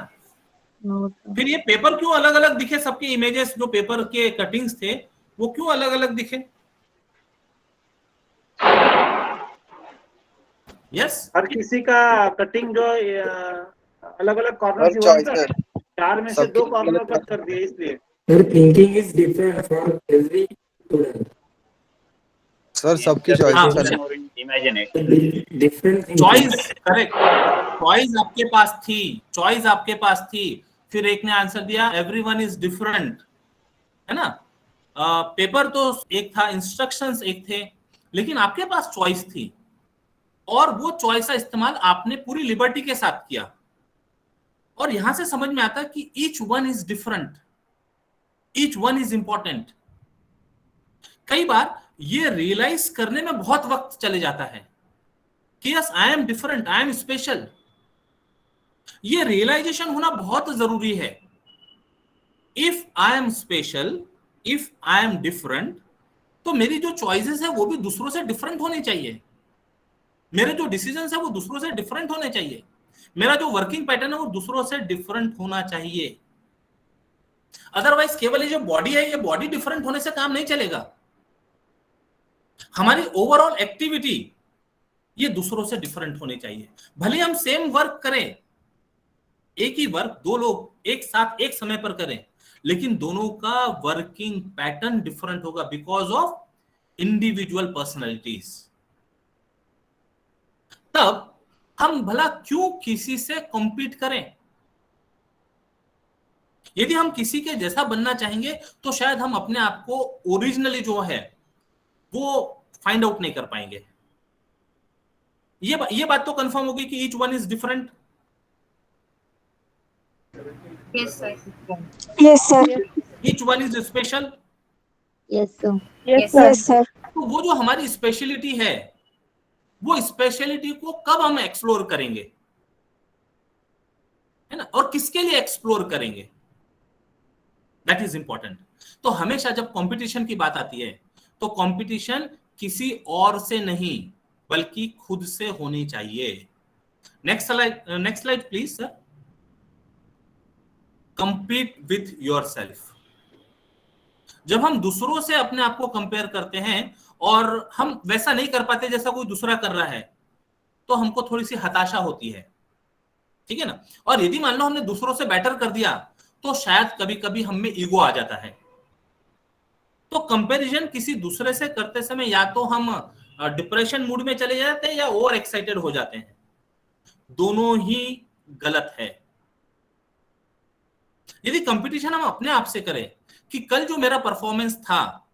फिर ये पेपर क्यों अलग अलग दिखे? सबके इमेजेस जो पेपर के कटिंग्स थे वो क्यों अलग अलग दिखे? यस, हर किसी का कटिंग जो अलग अलग कॉर्नर से हुआ था, 4 में से 2 कॉर्नर कट कर दिए इसलिए। Thinking is different for every student. Sir सबकी चॉइस है sir. Different choice, correct, choice आपके पास थी, चॉइस आपके पास थी। फिर एक ने आंसर दिया एवरीवन इज डिफरेंट, है ना? पेपर तो एक था, इंस्ट्रक्शंस एक थे, लेकिन आपके पास चॉइस थी और वो चॉइस का इस्तेमाल आपने पूरी लिबर्टी के साथ किया। और यहां से समझ में आता है कि each one is different, each one is important. कई बार ये रियलाइज करने में बहुत वक्त चले जाता है कि yes I am different, I am special. ये रियलाइजेशन होना बहुत जरूरी है। If I am special, if I am different, तो मेरी जो चॉइसेस है वो भी दूसरों से डिफरेंट होनी चाहिए, मेरे जो डिसीजंस है वो दूसरों से डिफरेंट होने चाहिए, मेरा जो वर्किंग पैटर्न है वो दूसरों से डिफरेंट होना चाहिए। अदरवाइज केवल ये जो बॉडी है, ये बॉडी डिफरेंट होने से काम नहीं चलेगा। हमारी ओवरऑल एक्टिविटी ये दूसरों से डिफरेंट होनी चाहिए। भले हम सेम वर्क करें, एक ही वर्क दो लोग एक साथ एक समय पर करें, लेकिन दोनों का वर्किंग पैटर्न डिफरेंट होगा बिकॉज ऑफ इंडिविजुअल पर्सनैलिटीज। तब हम भला क्यों किसी से कॉम्पीट करें? यदि हम किसी के जैसा बनना चाहेंगे तो शायद हम अपने आप को ओरिजिनली जो है वो फाइंड आउट नहीं कर पाएंगे। ये बात तो कंफर्म होगी कि each one is different. Yes, sir. Yes sir. Each one is special. Yes, sir. Yes sir. तो वो जो हमारी स्पेशलिटी है, वो स्पेशलिटी को कब हम एक्सप्लोर करेंगे, है ना? और किसके लिए एक्सप्लोर करेंगे, दैट इज इंपॉर्टेंट। तो हमेशा जब कंपटीशन की बात आती है तो कंपटीशन किसी और से नहीं बल्कि खुद से होनी चाहिए। Next slide please sir. Compete with yourself. जब हम दूसरों से अपने आप को कंपेयर करते हैं और हम वैसा नहीं कर पाते जैसा कोई दूसरा कर रहा है, तो हमको थोड़ी सी हताशा होती है, ठीक है ना? और यदि मान लो हमने दूसरों से बेटर कर दिया तो शायद कभी कभी हम में ईगो आ जाता है। तो कंपैरिजन किसी दूसरे से करते समय या तो हम डिप्रेशन मूड में चले जाते हैं या ओवर एक्साइटेड हो जाते हैं। दोनों ही गलत है। यदि कंपटीशन हम अपने आप से करें कि कल जो मेरा परफॉर्मेंस था,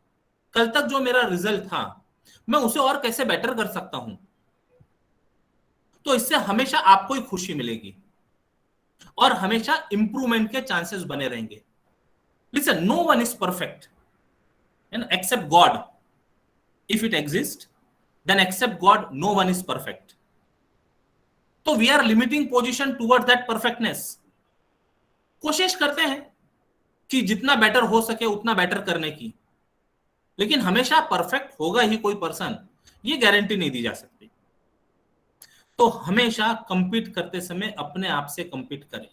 कल तक जो मेरा रिजल्ट था, मैं उसे और कैसे बेटर कर सकता हूं, तो इससे हमेशा आपको ही खुशी मिलेगी और हमेशा इंप्रूवमेंट के चांसेस बने रहेंगे। Listen, no one is perfect except God. If it exist then except God, no one is perfect. तो we are limiting position toward that perfectness. कोशिश करते हैं कि जितना बेटर हो सके उतना बेटर करने की, लेकिन हमेशा परफेक्ट होगा ही कोई पर्सन, ये गारंटी नहीं दी जा सकती। तो हमेशा कंपीट करते समय अपने आप से कंपीट करें।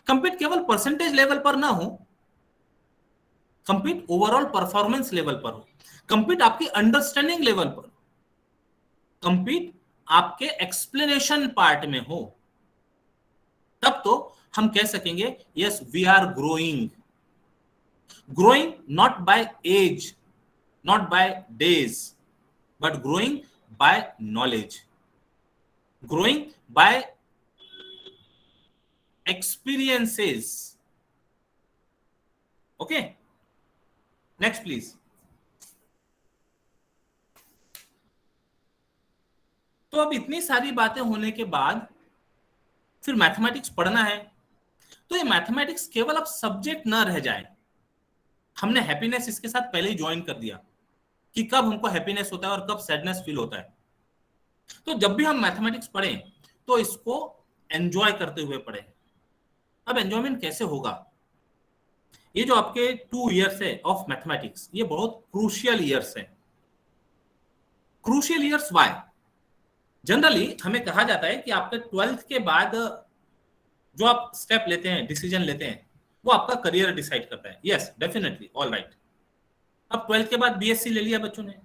कंपीट केवल परसेंटेज लेवल पर ना हो, कंपीट ओवरऑल परफॉर्मेंस लेवल पर हो, कंपीट आपकी अंडरस्टैंडिंग लेवल पर, कंपीट आपके एक्सप्लेनेशन पार्ट में हो, तब तो हम कह सकेंगे yes we are growing. Growing not by age, not by days, but growing by knowledge, growing by experiences. Okay, next please. तो अब इतनी सारी बातें होने के बाद फिर मैथमेटिक्स पढ़ना है, तो ये मैथमेटिक्स केवल अब सब्जेक्ट ना रह जाए। हमने हैप्पीनेस इसके साथ पहले ही ज्वाइन कर दिया कि कब हमको हैप्पीनेस होता है और कब सैडनेस फील होता है। तो जब भी हम मैथमेटिक्स पढ़ें तो इसको एंजॉय करते हुए पढ़ें। अब एंजॉयमेंट कैसे होगा? ये जो आपके 2 इयर्स है ऑफ मैथमेटिक्स, ये बहुत क्रूशियल इयर्स है। Crucial years why? जनरली हमें कहा जाता है कि आपके 12th के बाद जो आप स्टेप लेते हैं, डिसीजन लेते हैं, वो आपका करियर डिसाइड करता है। Yes, definitely, all right. अब 12th के बाद बीएससी ले लिया बच्चों ने,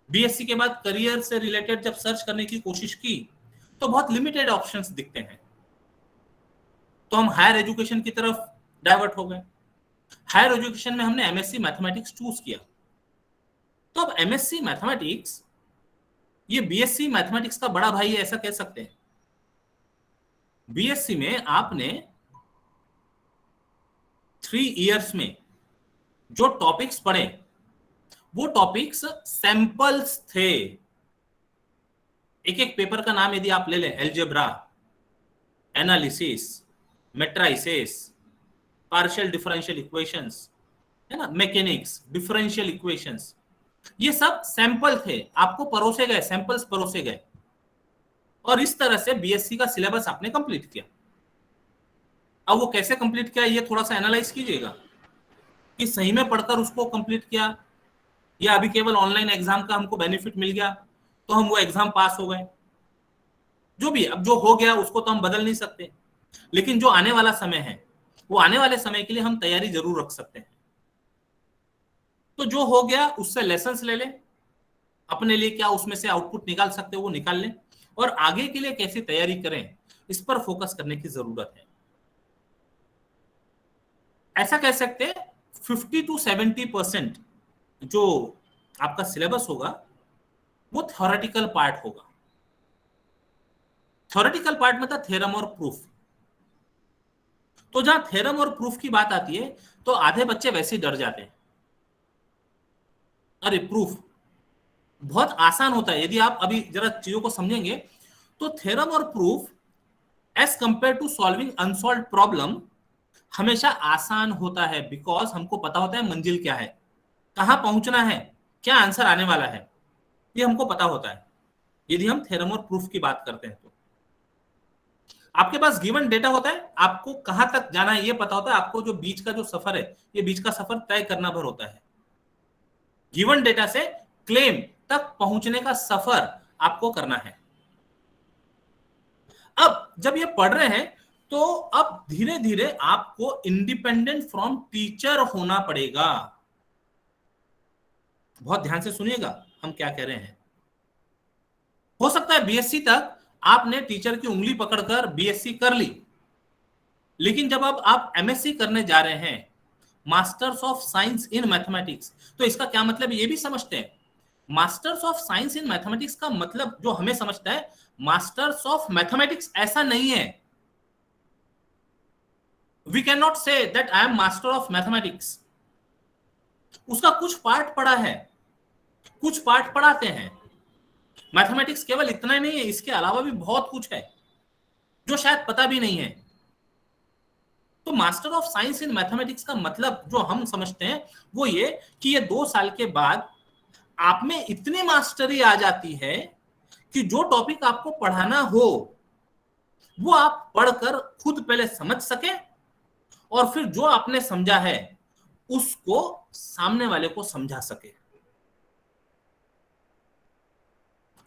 बीएससी के बाद करियर से रिलेटेड जब सर्च करने की कोशिश की तो बहुत लिमिटेड ऑप्शंस दिखते हैं, तो हम हायर एजुकेशन की तरफ डाइवर्ट हो गए। हायर एजुकेशन में हमने एमएससी मैथमेटिक्स चूज किया। तो अब एमएससी मैथमेटिक्स ये बीएससी मैथमेटिक्स का बड़ा भाई है, ऐसा कह सकते हैं। बीएससी में आपने 3 इयर्स में जो टॉपिक्स पढ़े वो टॉपिक्स सैंपल्स थे। एक एक पेपर का नाम यदि आप ले लें, algebra, analysis, matrices, partial differential equations, है ना, मैकेनिक्स, डिफरेंशियल इक्वेशंस, ये सब सैंपल थे, आपको परोसे गए, सैंपल्स परोसे गए, और इस तरह से बीएससी का सिलेबस आपने कंप्लीट किया। अब वो कैसे कंप्लीट किया ये थोड़ा सा एनालाइज कीजिएगा कि सही में पढ़कर उसको कंप्लीट किया या अभी केवल ऑनलाइन एग्जाम का हमको बेनिफिट मिल गया तो हम वो एग्जाम पास हो गए। जो भी, अब जो हो गया उसको तो हम बदल नहीं सकते, लेकिन जो आने वाला समय है वो आने वाले समय के लिए हम तैयारी जरूर रख सकते हैं। तो जो हो गया उससे लेसन्स ले लें, अपने लिए क्या उसमें से आउटपुट निकाल सकते हो वो निकाल लें, और आगे के लिए कैसी तैयारी करें इस पर फोकस करने की जरूरत है। ऐसा कह सकते हैं 50 to 70% जो आपका सिलेबस होगा वो थ्योरेटिकल पार्ट होगा। थ्योरेटिकल पार्ट मतलब थ्योरम और प्रूफ। तो जहां थ्योरम और प्रूफ की बात आती है तो आधे बच्चे वैसे ही डर जाते हैं, अरे प्रूफ बहुत आसान होता है। यदि आप अभी जरा चीजों को समझेंगे तो थ्योरम और proof as compare to solving unsolved problem हमेशा आसान होता है, बिकॉज हमको पता होता है मंजिल क्या है, कहां पहुंचना है, क्या आंसर आने वाला है, ये हमको पता होता है यदि हम थ्योरम और प्रूफ की बात करते हैं। तो आपके पास गिवन डेटा होता है, आपको कहां तक जाना है ये पता होता है, आपको जो बीच का जो सफर है ये बीच का सफर तय करना भर होता है। गिवन डेटा से क्लेम तक पहुंचने का सफर आपको करना है। अब जब ये पढ़ रहे हैं तो अब धीरे धीरे आपको इंडिपेंडेंट फ्रॉम टीचर होना पड़ेगा। बहुत ध्यान से सुनिएगा हम क्या कह रहे हैं। हो सकता है बीएससी तक आपने टीचर की उंगली पकड़कर बीएससी कर ली, लेकिन जब अब आप एमएससी करने जा रहे हैं, masters of science in mathematics, तो इसका क्या मतलब ये भी समझते हैं। Masters of science in mathematics का मतलब जो हमें समझता है, मास्टर्स ऑफ मैथमेटिक्स ऐसा नहीं है। We can not say that I am master of mathematics. उसका कुछ पार्ट पढ़ा है, कुछ पार्ट पढ़ाते हैं। मैथमेटिक्स केवल इतना ही नहीं है, इसके अलावा भी बहुत कुछ है जो शायद पता भी नहीं है। तो master of science in mathematics का मतलब जो हम समझते हैं वो ये कि ये 2 साल के बाद आप में इतनी मास्टरी आ जाती है कि जो टॉपिक आपको पढ़ाना हो वो आप पढ़कर खुद पहले समझ सके और फिर जो आपने समझा है उसको सामने वाले को समझा सके।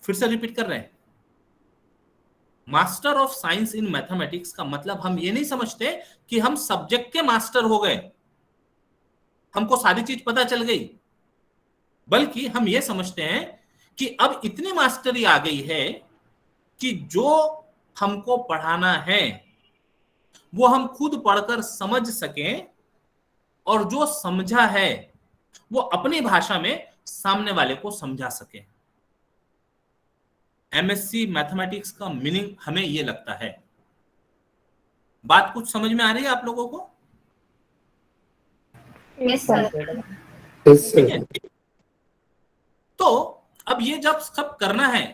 फिर से रिपीट कर रहे हैं, master of science in mathematics का मतलब हम ये नहीं समझते कि हम सब्जेक्ट के मास्टर हो गए, हमको सारी चीज पता चल गई, बल्कि हम ये समझते हैं कि अब इतनी मास्टरी आ गई है कि जो हमको पढ़ाना है वो हम खुद पढ़कर समझ सकें, और जो समझा है वो अपनी भाषा में सामने वाले को समझा सके। एमएससी मैथमेटिक्स का मीनिंग हमें ये लगता है। बात कुछ समझ में आ रही है आप लोगों को? Yes, sir. ठीक है। तो अब ये जब सब करना है,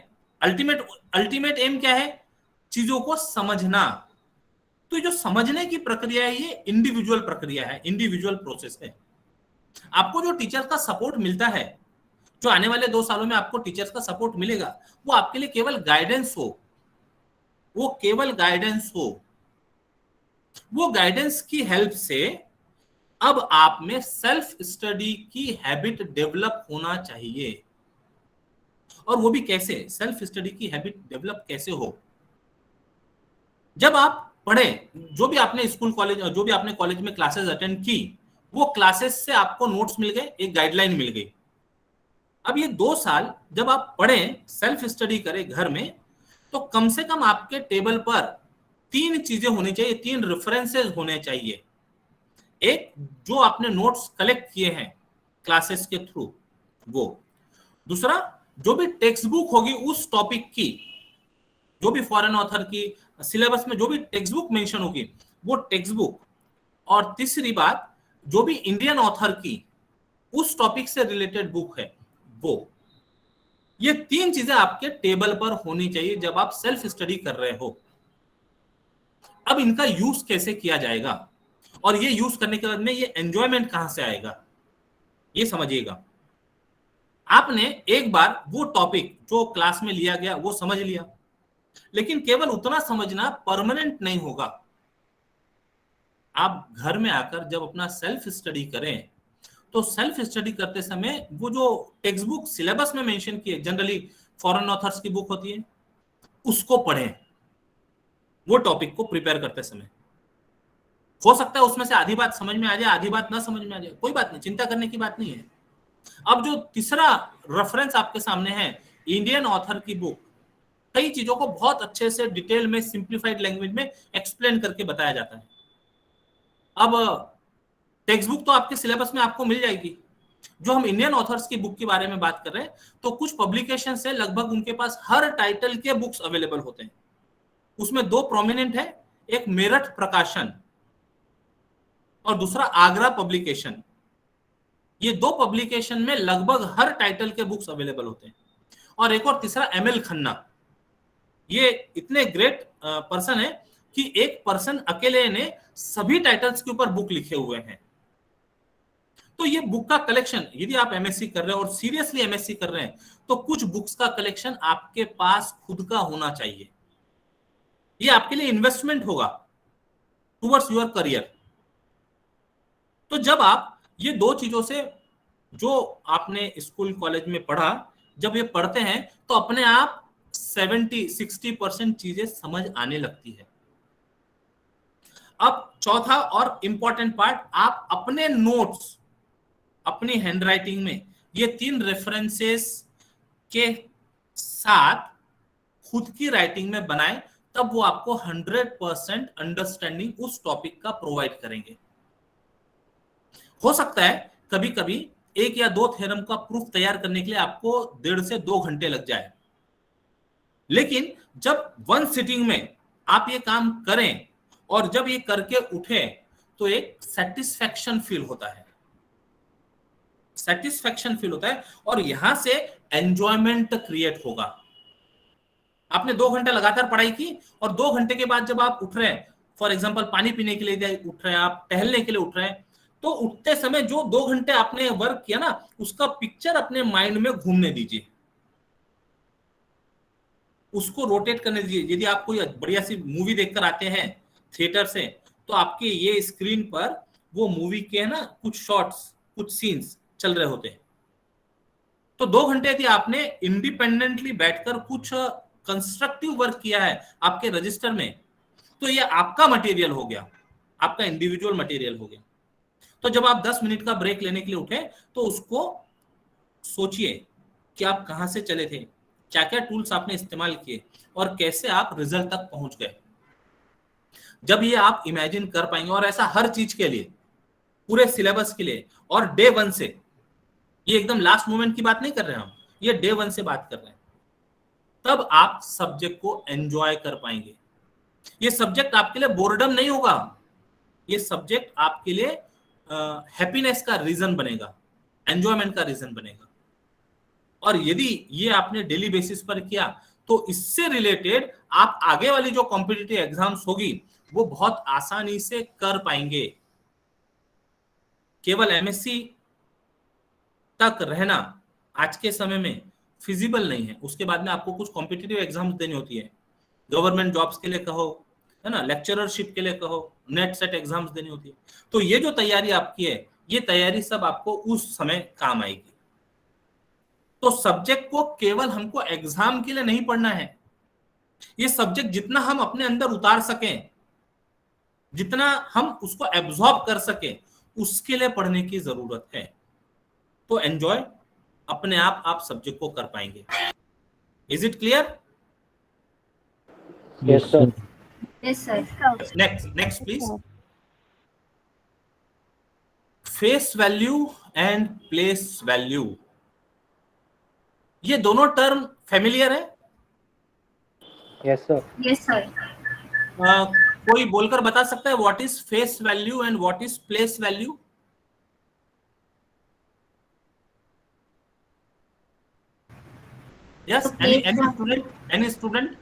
अल्टीमेट एम क्या है? चीजों को समझना। तो जो समझने की प्रक्रिया है ये इंडिविजुअल प्रक्रिया है, इंडिविजुअल प्रोसेस है। आपको जो टीचर का सपोर्ट मिलता है, जो आने वाले 2 सालों में आपको टीचर्स का सपोर्ट मिलेगा, वो आपके लिए केवल गाइडेंस हो, वो केवल गाइडेंस हो। वो गाइडेंस की हेल्प से अब आप में सेल्फ स्टडी की हैबिट डेवलप होना चाहिए। और वो भी कैसे? सेल्फ स्टडी की हैबिट डेवलप कैसे हो? जब आप पढ़े, जो भी आपने स्कूल कॉलेज, जो भी आपने कॉलेज में क्लासेस अटेंड की, वो क्लासेस से आपको नोट्स मिल गए, एक गाइडलाइन मिल गई। अब ये 2 साल जब आप पढ़ें, सेल्फ स्टडी करें घर में, तो कम से कम आपके टेबल पर 3 चीजें होनी चाहिए, 3 रेफरेंसेस होने चाहिए। एक, जो आपने नोट्स कलेक्ट किए हैं क्लासेस के थ्रू, वो। दूसरा, जो भी टेक्स्ट बुक होगी उस टॉपिक की, जो भी फॉरेन ऑथर की सिलेबस में जो भी टेक्स्ट बुक मेंशन होगी वो टेक्स्ट बुक। और तीसरी बात, जो भी इंडियन ऑथर की उस टॉपिक से रिलेटेड बुक है वो। ये 3 चीजें आपके टेबल पर होनी चाहिए जब आप सेल्फ स्टडी कर रहे हो। अब इनका यूज कैसे किया जाएगा, और ये यूज करने के बाद में ये एंजॉयमेंट कहां से आएगा, ये समझिएगा। आपने एक बार वो टॉपिक जो क्लास में लिया गया वो समझ लिया, लेकिन केवल उतना समझना परमानेंट नहीं होगा। आप घर में आकर जब अपना सेल्फ स्टडी करें, तो सेल्फ स्टडी करते समय वो जो टेक्स्ट बुक सिलेबस में मेंशन किए, जनरली फॉरेन ऑथर्स की बुक होती है, उसको पढ़ें। वो टॉपिक को प्रिपेयर करते समय हो सकता है उसमें से आधी बात समझ में आ जाए, आधी बात ना समझ में आ जाए, कोई बात नहीं, चिंता करने की बात नहीं है। अब जो तीसरा रेफरेंस आपके सामने है, इंडियन ऑथर की बुक, कई चीजों को बहुत अच्छे से डिटेल में सिंप्लीफाइड लैंग्वेज में एक्सप्लेन करके बताया जाता है। अब टेक्स्ट बुक तो आपके सिलेबस में आपको मिल जाएगी। जो हम इंडियन ऑथर्स की बुक के बारे में बात कर रहे हैं, तो कुछ पब्लिकेशन से लगभग उनके पास हर टाइटल के बुक्स अवेलेबल होते हैं। उसमें 2 प्रोमिनेंट है, एक मेरठ प्रकाशन और दूसरा आगरा पब्लिकेशन। ये 2 पब्लिकेशन में लगभग हर टाइटल के बुक्स अवेलेबल होते हैं। और एक और तीसरा एमएल खन्ना। ये इतने ग्रेट पर्सन है कि एक पर्सन अकेले ने सभी टाइटल्स के ऊपर बुक लिखे हुए हैं। तो ये बुक का कलेक्शन, यदि आप एमएससी कर रहे हैं और सीरियसली एमएससी कर रहे हैं, तो कुछ बुक्स का कलेक्शन आपके पास खुद का होना चाहिए। ये आपके लिए इन्वेस्टमेंट होगा टुवर्ड्स योर करियर। तो जब आप ये 2 चीजों से, जो आपने स्कूल कॉलेज में पढ़ा, जब ये पढ़ते हैं तो अपने आप 70-60% चीजें समझ आने लगती है। अब चौथा और इंपॉर्टेंट पार्ट, आप अपने नोट्स, अपनी हैंडराइटिंग में ये 3 रेफरेंसेस के साथ खुद की राइटिंग में बनाएं, तब वो आपको 100% अंडरस्टैंडिंग उस टॉपिक का प्रोवाइड करेंगे। हो सकता है कभी कभी 1 या 2 थ्योरम का प्रूफ तैयार करने के लिए आपको 1.5 से 2 घंटे लग जाए, लेकिन जब 1 सिटिंग में आप ये काम करें और जब ये करके उठे, तो एक सेटिस्फैक्शन फील होता है, सेटिस्फैक्शन फील होता है, और यहां से एंजॉयमेंट क्रिएट होगा। आपने 2 घंटे लगातार पढ़ाई की और 2 घंटे के बाद जब आप उठ रहे हैं, फॉर एग्जांपल पानी पीने के लिए उठ रहे हैं, आप टहलने के लिए उठ रहे हैं, तो उठते समय जो 2 घंटे आपने वर्क किया ना, उसका पिक्चर अपने माइंड में घूमने दीजिए, उसको रोटेट करने दीजिए। यदि आप कोई बढ़िया सी मूवी देखकर आते हैं थिएटर से, तो आपके ये स्क्रीन पर वो मूवी के ना कुछ शॉट्स, कुछ सीन्स चल रहे होते हैं। तो 2 घंटे यदि आपने इंडिपेंडेंटली बैठकर कुछ कंस्ट्रक्टिव वर्क किया है आपके रजिस्टर में, तो ये आपका मटेरियल हो गया, आपका इंडिविजुअल मटेरियल हो गया। तो जब आप 10 मिनट का ब्रेक लेने के लिए उठे तो उसको सोचिए कि आप कहां से चले थे, क्या क्या टूल्स आपने इस्तेमाल किए और कैसे आप रिजल्ट तक पहुंच गए। जब ये आप इमेजिन कर पाएंगे, और ऐसा हर चीज के लिए, पूरे सिलेबस के लिए, और डे 1 से, ये एकदम लास्ट मोमेंट की बात नहीं कर रहे हैं हम, ये डे 1 से बात कर रहे हैं, तब आप सब्जेक्ट को एंजॉय कर पाएंगे। ये सब्जेक्ट आपके लिए बोर्डम नहीं होगा, ये सब्जेक्ट आपके लिए हैप्पीनेस का रीजन बनेगा, एंजॉयमेंट का रीजन बनेगा। और यदि ये आपने डेली बेसिस पर किया तो इससे रिलेटेड आप आगे वाली जो कॉम्पिटिटिव एग्जाम्स होगी वो बहुत आसानी से कर पाएंगे। केवल एमएससी तक रहना आज के समय में फिजिबल नहीं है, उसके बाद में आपको कुछ कॉम्पिटिटिव एग्जाम्स देनी होती है, गवर्नमेंट जॉब्स के लिए कहो, है ना, लेक्चररशिप के लिए कहो, नेट सेट एग्जाम्स देनी होती है। तो ये जो तैयारी आपकी है, ये तैयारी सब आपको उस समय काम आएगी। तो सब्जेक्ट को केवल हमको एग्जाम के लिए नहीं पढ़ना है, ये सब्जेक्ट जितना हम अपने अंदर उतार सकें, जितना हम उसको एब्जॉर्ब कर सकें, उसके लिए पढ़ने की जरूरत है। तो एंजॉय अपने आप सब्जेक्ट को कर पाएंगे। Is it clear? Yes, sir. Yes, sir. Next please. Face value and place value, ये दोनों टर्म फेमिलियर है? Yes, sir. Yes, sir. कोई बोलकर बता सकता है what is face value and what is place value? Yes, any student?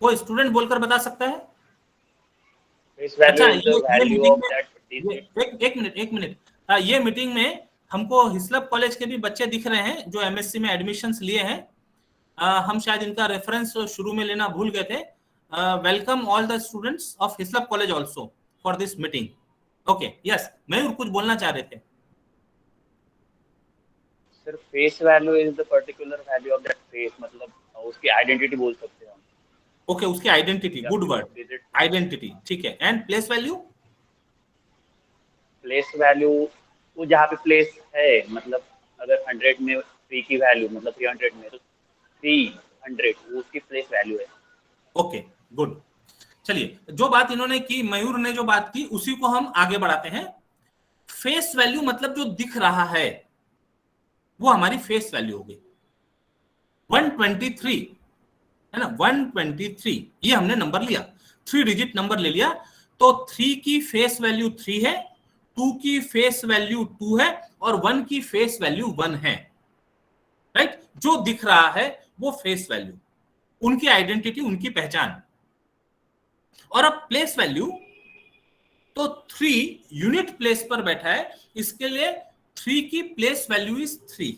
कोई student बोलकर बता सकता है? Face value अच्छा, is the value of that एक मिनट, ये मीटिंग में हमको हिस्लप कॉलेज के भी बच्चे दिख रहे हैं जो एमएससी में एडमिशंस लिए हैं। हम शायद इनका रेफरेंस शुरू में लेना भूल गए थे। Welcome all the students of Hislop college also for this meeting. Okay, yes, Mayur कुछ बोलना चाह रहे थे। Sir, face value is the particular value of that face, मतलब उसकी आइडेंटिटी बोल सकते हैं हम। ओके, उसकी आइडेंटिटी, गुड वर्ड, आइडेंटिटी, ठीक है। And place value? Place value वो जहाँ पे प्लेस है, मतलब अगर 100 में 3 की वैल्यू, मतलब 300 में, तो 300 वो उसकी प्लेस वैल्यू है। Okay, good. चलिए, जो बात इन्होंने की, मयूर ने जो बात की, उसी को हम आगे बढ़ाते हैं। फेस वैल्यू मतलब जो दिख रहा है वो हमारी फेस वैल्यू हो गई। 123 है ना, 123, ये हमने नंबर लिया, 3 डिजिट नंबर ले लिया, तो 3 की फेस वैल्यू 3 है, 2 की फेस वैल्यू 2 है और 1 की फेस वैल्यू 1 है, राइट? जो दिख रहा है वो फेस वैल्यू, उनकी आइडेंटिटी, उनकी पहचान। और अब प्लेस वैल्यू, तो 3 यूनिट प्लेस पर बैठा है, इसके लिए 3 की place value is 3।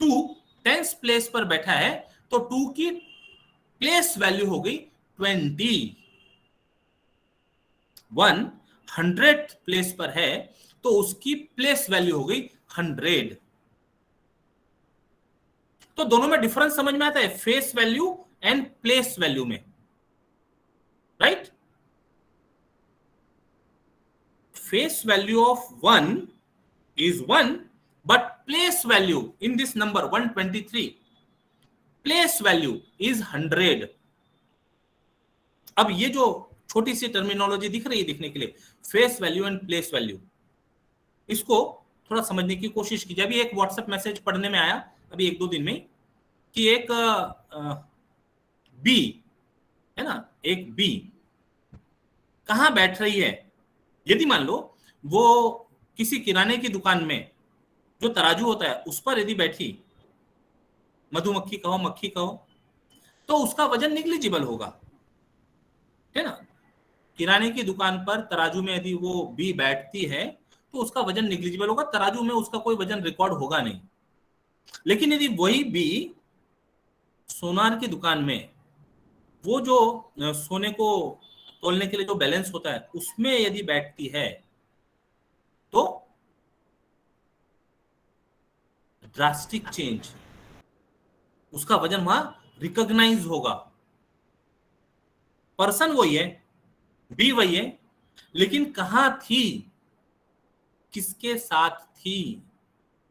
2 tens place पर बैठा है तो 2 की प्लेस वैल्यू हो गई 20। 1 100th प्लेस पर है तो उसकी प्लेस वैल्यू हो गई 100। तो दोनों में डिफरेंस समझ में आता है, face value and place value में, right? Face value of 1 is 1, but place value in this number 123, place value is 100। अब ये जो छोटी सी टर्मिनोलॉजी दिख रही है दिखने के लिए, face value and place value, इसको थोड़ा समझने की कोशिश कीजिए। अभी एक व्हाट्सएप मैसेज पढ़ने में आया अभी 1-2 दिन में कि एक बी है ना, एक बी कहां बैठ रही है। यदि मान लो वो किसी किराने की दुकान में जो तराजू होता है उस पर यदि बैठी, मधुमक्खी कहो, मक्खी कहो, तो उसका वजन निग्लिजिबल होगा, है ना। किराने की दुकान पर तराजू में यदि वो बी बैठती है तो उसका वजन निग्लिजिबल होगा, तराजू में उसका कोई वजन रिकॉर्ड होगा नहीं। लेकिन यदि वही बी सोनार की दुकान में, वो जो सोने को तोलने के लिए जो बैलेंस होता है उसमें यदि बैठती है तो ड्रास्टिक चेंज, उसका वजन वहां रिकॉग्नाइज होगा। पर्सन वही है, बी वही है, लेकिन कहां थी, किसके साथ थी,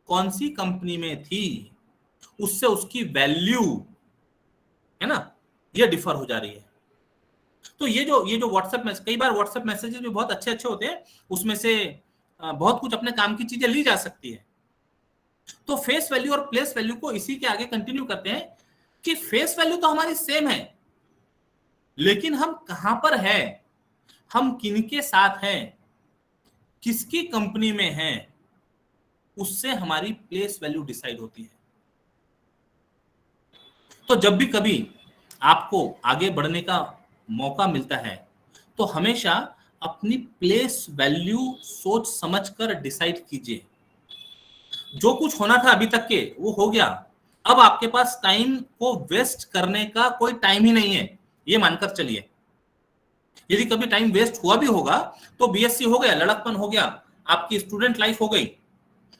कौन सी कंपनी में थी, उससे उसकी वैल्यू है ना, ये डिफर हो जा रही है। तो ये जो व्हाट्सएप मैसेज, कई बार व्हाट्सएप मैसेजेस भी बहुत अच्छे होते हैं, उसमें से बहुत कुछ अपने काम की चीजें ली जा सकती है। तो फेस वैल्यू और प्लेस वैल्यू को इसी के आगे कंटिन्यू करते हैं कि फेस वैल्यू तो हमारी सेम है, लेकिन हम कहां पर है, हम किनके साथ हैं, किसकी कंपनी में हैं, उससे हमारी प्लेस वैल्यू डिसाइड होती है। तो जब भी कभी आपको आगे बढ़ने का मौका मिलता है तो हमेशा अपनी प्लेस वैल्यू सोच समझकर डिसाइड कीजिए। जो कुछ होना था अभी तक के वो हो गया, अब आपके पास टाइम को वेस्ट करने का कोई टाइम ही नहीं है, ये मानकर चलिए। यदि कभी टाइम वेस्ट हुआ भी होगा तो बीएससी हो गया, लड़कपन हो गया, आपकी स्टूडेंट लाइफ हो गई,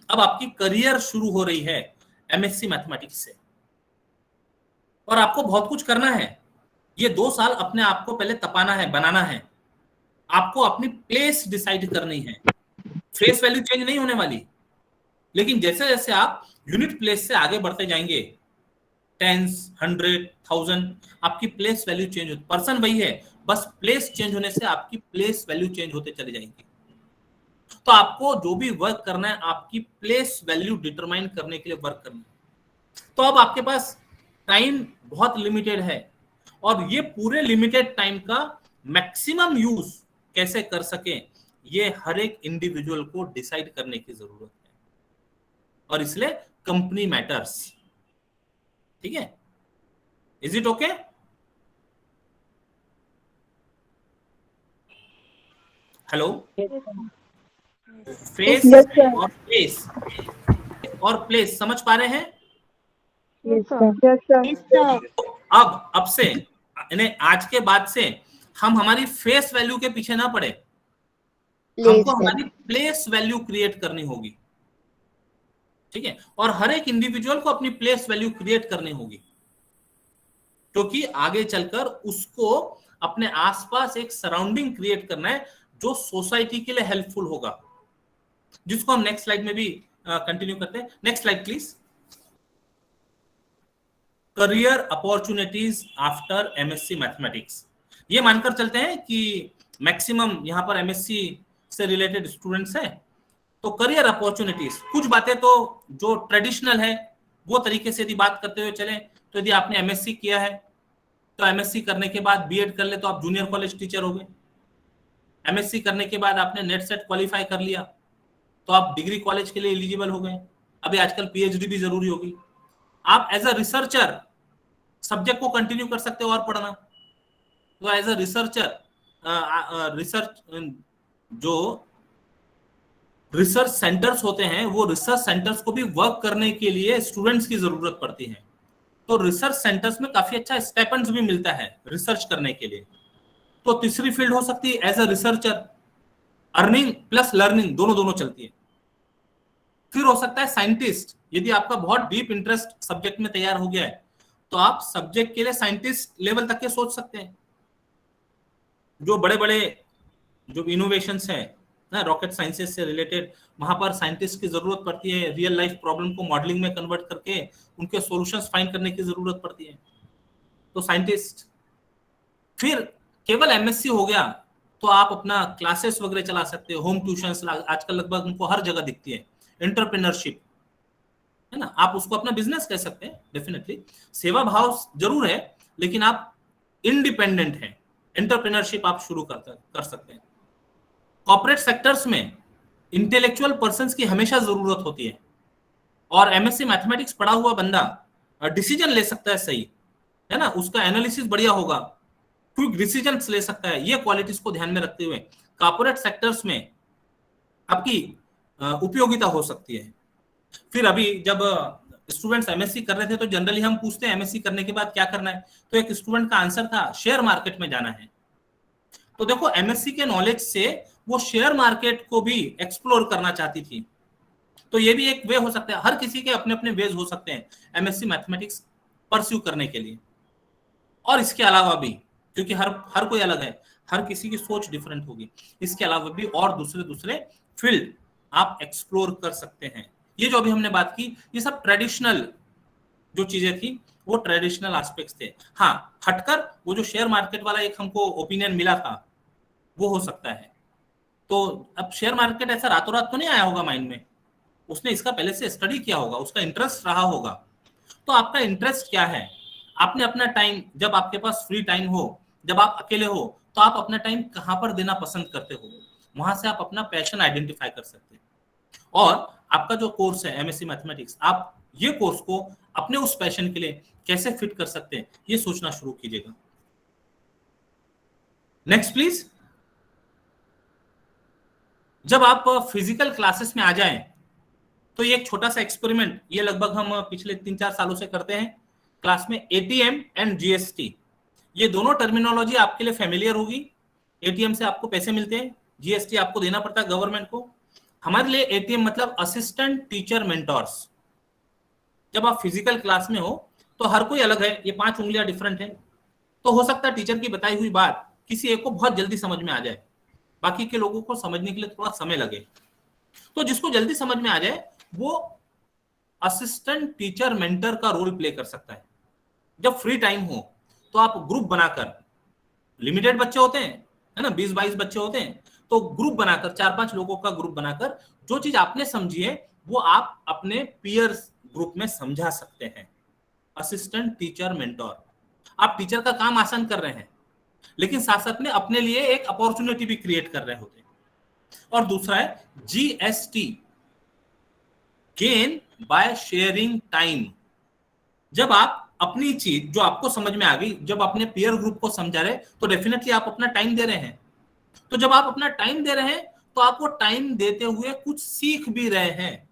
अब आपकी करियर शुरू हो रही है एमएससी मैथमेटिक्स से, और आपको बहुत कुछ करना है। ये 2 साल अपने आप को पहले तपाना है, बनाना है, आपको अपनी प्लेस डिसाइड करनी है। फेस वैल्यू चेंज नहीं होने वाली, लेकिन जैसे जैसे आप यूनिट प्लेस से आगे बढ़ते जाएंगे, 10s, 100, 1000, आपकी प्लेस वैल्यू चेंज होती, पर्सन वही है, बस प्लेस चेंज होने से आपकी प्लेस वैल्यू चेंज होते चली जाएंगी। तो आपको जो भी वर्क करना है, आपकी प्लेस वैल्यू डिटरमाइन करने के लिए वर्क करना है। तो अब आपके पास टाइम बहुत लिमिटेड है, और ये पूरे लिमिटेड टाइम का मैक्सिमम यूज कैसे कर सके, ये हर एक इंडिविजुअल को डिसाइड करने की जरूरत है, और इसलिए कंपनी मैटर्स। ठीक है, is it okay? Hello, face Yes, sir. और प्लेस समझ पा रहे हैं? Yes, sir. अब से यानी आज के बाद से हम हमारी फेस वैल्यू के पीछे ना पड़े, हमको हमारी प्लेस वैल्यू क्रिएट करनी होगी। ठीक है, और हर एक इंडिविजुअल को अपनी प्लेस वैल्यू क्रिएट करनी होगी, क्योंकि आगे चलकर उसको अपने आसपास एक सराउंडिंग क्रिएट करना है जो सोसाइटी के लिए हेल्पफुल होगा, जिसको हम नेक्स्ट स्लाइड में भी कंटिन्यू करते हैं। Next slide please. Career opportunities after MSc mathematics. ये मानकर चलते हैं कि मैक्सिमम यहाँ पर एमएससी से रिलेटेड स्टूडेंट्स हैं, तो करियर अपॉर्चुनिटीज, कुछ बातें तो जो ट्रेडिशनल है वो तरीके से यदि बात करते हुए चले, तो यदि आपने एमएससी किया है तो एमएससी करने के बाद बीएड कर ले तो आप जूनियर कॉलेज टीचर हो गए। एमएससी करने के बाद आपने नेट सेट क्वालिफाई कर लिया तो आप डिग्री कॉलेज के लिए एलिजिबल हो गए। अभी आजकल पीएचडी भी जरूरी होगी। आप एज अ रिसर्चर सब्जेक्ट को कंटिन्यू कर सकते हो और पढ़ना, तो एज अ रिसर्चर रिसर्च जो रिसर्च सेंटर्स होते हैं, वो रिसर्च सेंटर्स को भी वर्क करने के लिए स्टूडेंट्स की जरूरत पड़ती है। तो रिसर्च सेंटर्स में काफी अच्छा स्टाइपेंड्स भी मिलता है रिसर्च करने के लिए। तो तीसरी फील्ड हो सकती है as a researcher, earning plus learning दोनों चलती है। फिर हो सकता है साइंटिस्ट, यदि आपका बहुत डीप इंटरेस्ट सब्जेक्ट में तैयार हो गया है तो आप सब्जेक्ट के लिए साइंटिस्ट लेवल तक के सोच सकते हैं। जो बड़े बड़े जो इनोवेशंस हैं ना, रॉकेट साइंसेस से रिलेटेड, वहां पर साइंटिस्ट की जरूरत पड़ती है। रियल लाइफ प्रॉब्लम को मॉडलिंग में कन्वर्ट करके उनके सॉल्यूशंस फाइंड करने की जरूरत पड़ती है, तो साइंटिस्ट। फिर केवल एमएससी हो गया तो आप अपना क्लासेस वगैरह चला सकते हो, होम ट्यूशंस आजकल लगभग उनको हर जगह दिखती है। एंटरप्रेन्योरशिप है ना, आप उसको अपना बिजनेस कह सकते हैं। डेफिनेटली सेवा भाव जरूर है, लेकिन आप इंडिपेंडेंट हैं, एंटरप्रेन्योरशिप आप शुरू कर सकते हैं। कॉर्पोरेट सेक्टर्स में इंटेलेक्चुअल पर्संस की हमेशा जरूरत होती है, और एमएससी मैथमेटिक्स पढ़ा हुआ बंदा डिसीजन ले सकता है, सही है ना, उसका एनालिसिस बढ़िया होगा, क्विक डिसीजंस ले सकता है। ये क्वालिटीज को ध्यान में रखते हुए कॉर्पोरेट सेक्टर्स में आपकी उपयोगिता हो सकती है। फिर अभी जब स्टूडेंट्स एमएससी कर रहे थे तो जनरली हम पूछते हैं एमएससी करने के बाद क्या करना है, तो एक स्टूडेंट का आंसर था शेयर मार्केट में जाना है। तो देखो एमएससी के नॉलेज से वो शेयर मार्केट को भी एक्सप्लोर करना चाहती थी, तो ये भी एक वे हो सकता है, हर किसी के अपने अपने वेज हो सकते हैं एमएससी मैथमेटिक्स परस्यू करने के लिए। और इसके अलावा भी, क्योंकि हर कोई अलग है, हर किसी की सोच डिफरेंट होगी, इसके अलावा भी और दूसरे फील्ड आप एक्सप्लोर कर सकते हैं। ये जो अभी हमने बात की, ये सब ट्रेडिशनल जो चीजें थी वो ट्रेडिशनल एस्पेक्ट्स थे। हाँ, हटकर वो जो शेयर मार्केट वाला एक हमको ओपिनियन मिला था वो हो सकता है। तो अब शेयर मार्केट ऐसा रातों रात तो नहीं आया होगा माइंड में, उसने इसका पहले से स्टडी किया होगा, उसका इंटरेस्ट रहा होगा। तो आपका इंटरेस्ट क्या है? आपने अपना टाइम, जब आपके पास फ्री टाइम हो, जब आप अकेले हो, तो आप अपना टाइम कहाँ पर देना पसंद करते हो, वहां से आप अपना पैशन आइडेंटिफाई कर सकते हैं। और आपका जो कोर्स है एमएससी मैथमेटिक्स, आप ये कोर्स को अपने उस पैशन के लिए कैसे फिट कर सकते हैं, ये सोचना शुरू कीजिएगा। Next please. जब आप फिजिकल क्लासेस में आ जाएं तो ये एक छोटा सा एक्सपेरिमेंट, ये लगभग हम पिछले 3-4 सालों से करते हैं क्लास में। एटीएम एंड जीएसटी, ये दोनों टर्मिनोलॉजी आपके लिए फेमिलियर होगी। एटीएम से आपको पैसे मिलते हैं, जीएसटी आपको देना पड़ता है गवर्नमेंट को। हमारे लिए एटीएम मतलब असिस्टेंट टीचर मेंटोर्स। जब आप फिजिकल क्लास में हो तो हर कोई अलग है, ये 5 उंगलियां डिफरेंट है, तो हो सकता है टीचर की बताई हुई बात किसी एक को बहुत जल्दी समझ में आ जाए, बाकी के लोगों को समझने के लिए थोड़ा समय लगे। तो जिसको जल्दी समझ में आ जाए वो असिस्टेंट टीचर मेंटर का रोल प्ले कर सकता है। जब फ्री टाइम हो तो आप ग्रुप बनाकर, लिमिटेड बच्चे होते हैं, है ना, 20-22 बच्चे होते हैं, तो ग्रुप बनाकर, 4-5 लोगों का ग्रुप बनाकर जो चीज आपने समझी है वो आप अपने पीयर्स ग्रुप में समझा सकते हैं। असिस्टेंट टीचर मेंटोर, आप टीचर का काम आसान कर रहे हैं, लेकिन साथ साथ में अपने लिए एक अपॉर्चुनिटी भी क्रिएट कर रहे होते हैं। और दूसरा है GST, gain by sharing time. जब आप अपनी चीज जो आपको समझ में आ गई, जब अपने पीयर ग्रुप को समझा रहे, तो डेफिनेटली आप अपना टाइम दे रहे हैं। तो जब आप अपना टाइम दे रहे हैं तो आप वो टाइम देते हुए कुछ सीख भी रहे हैं,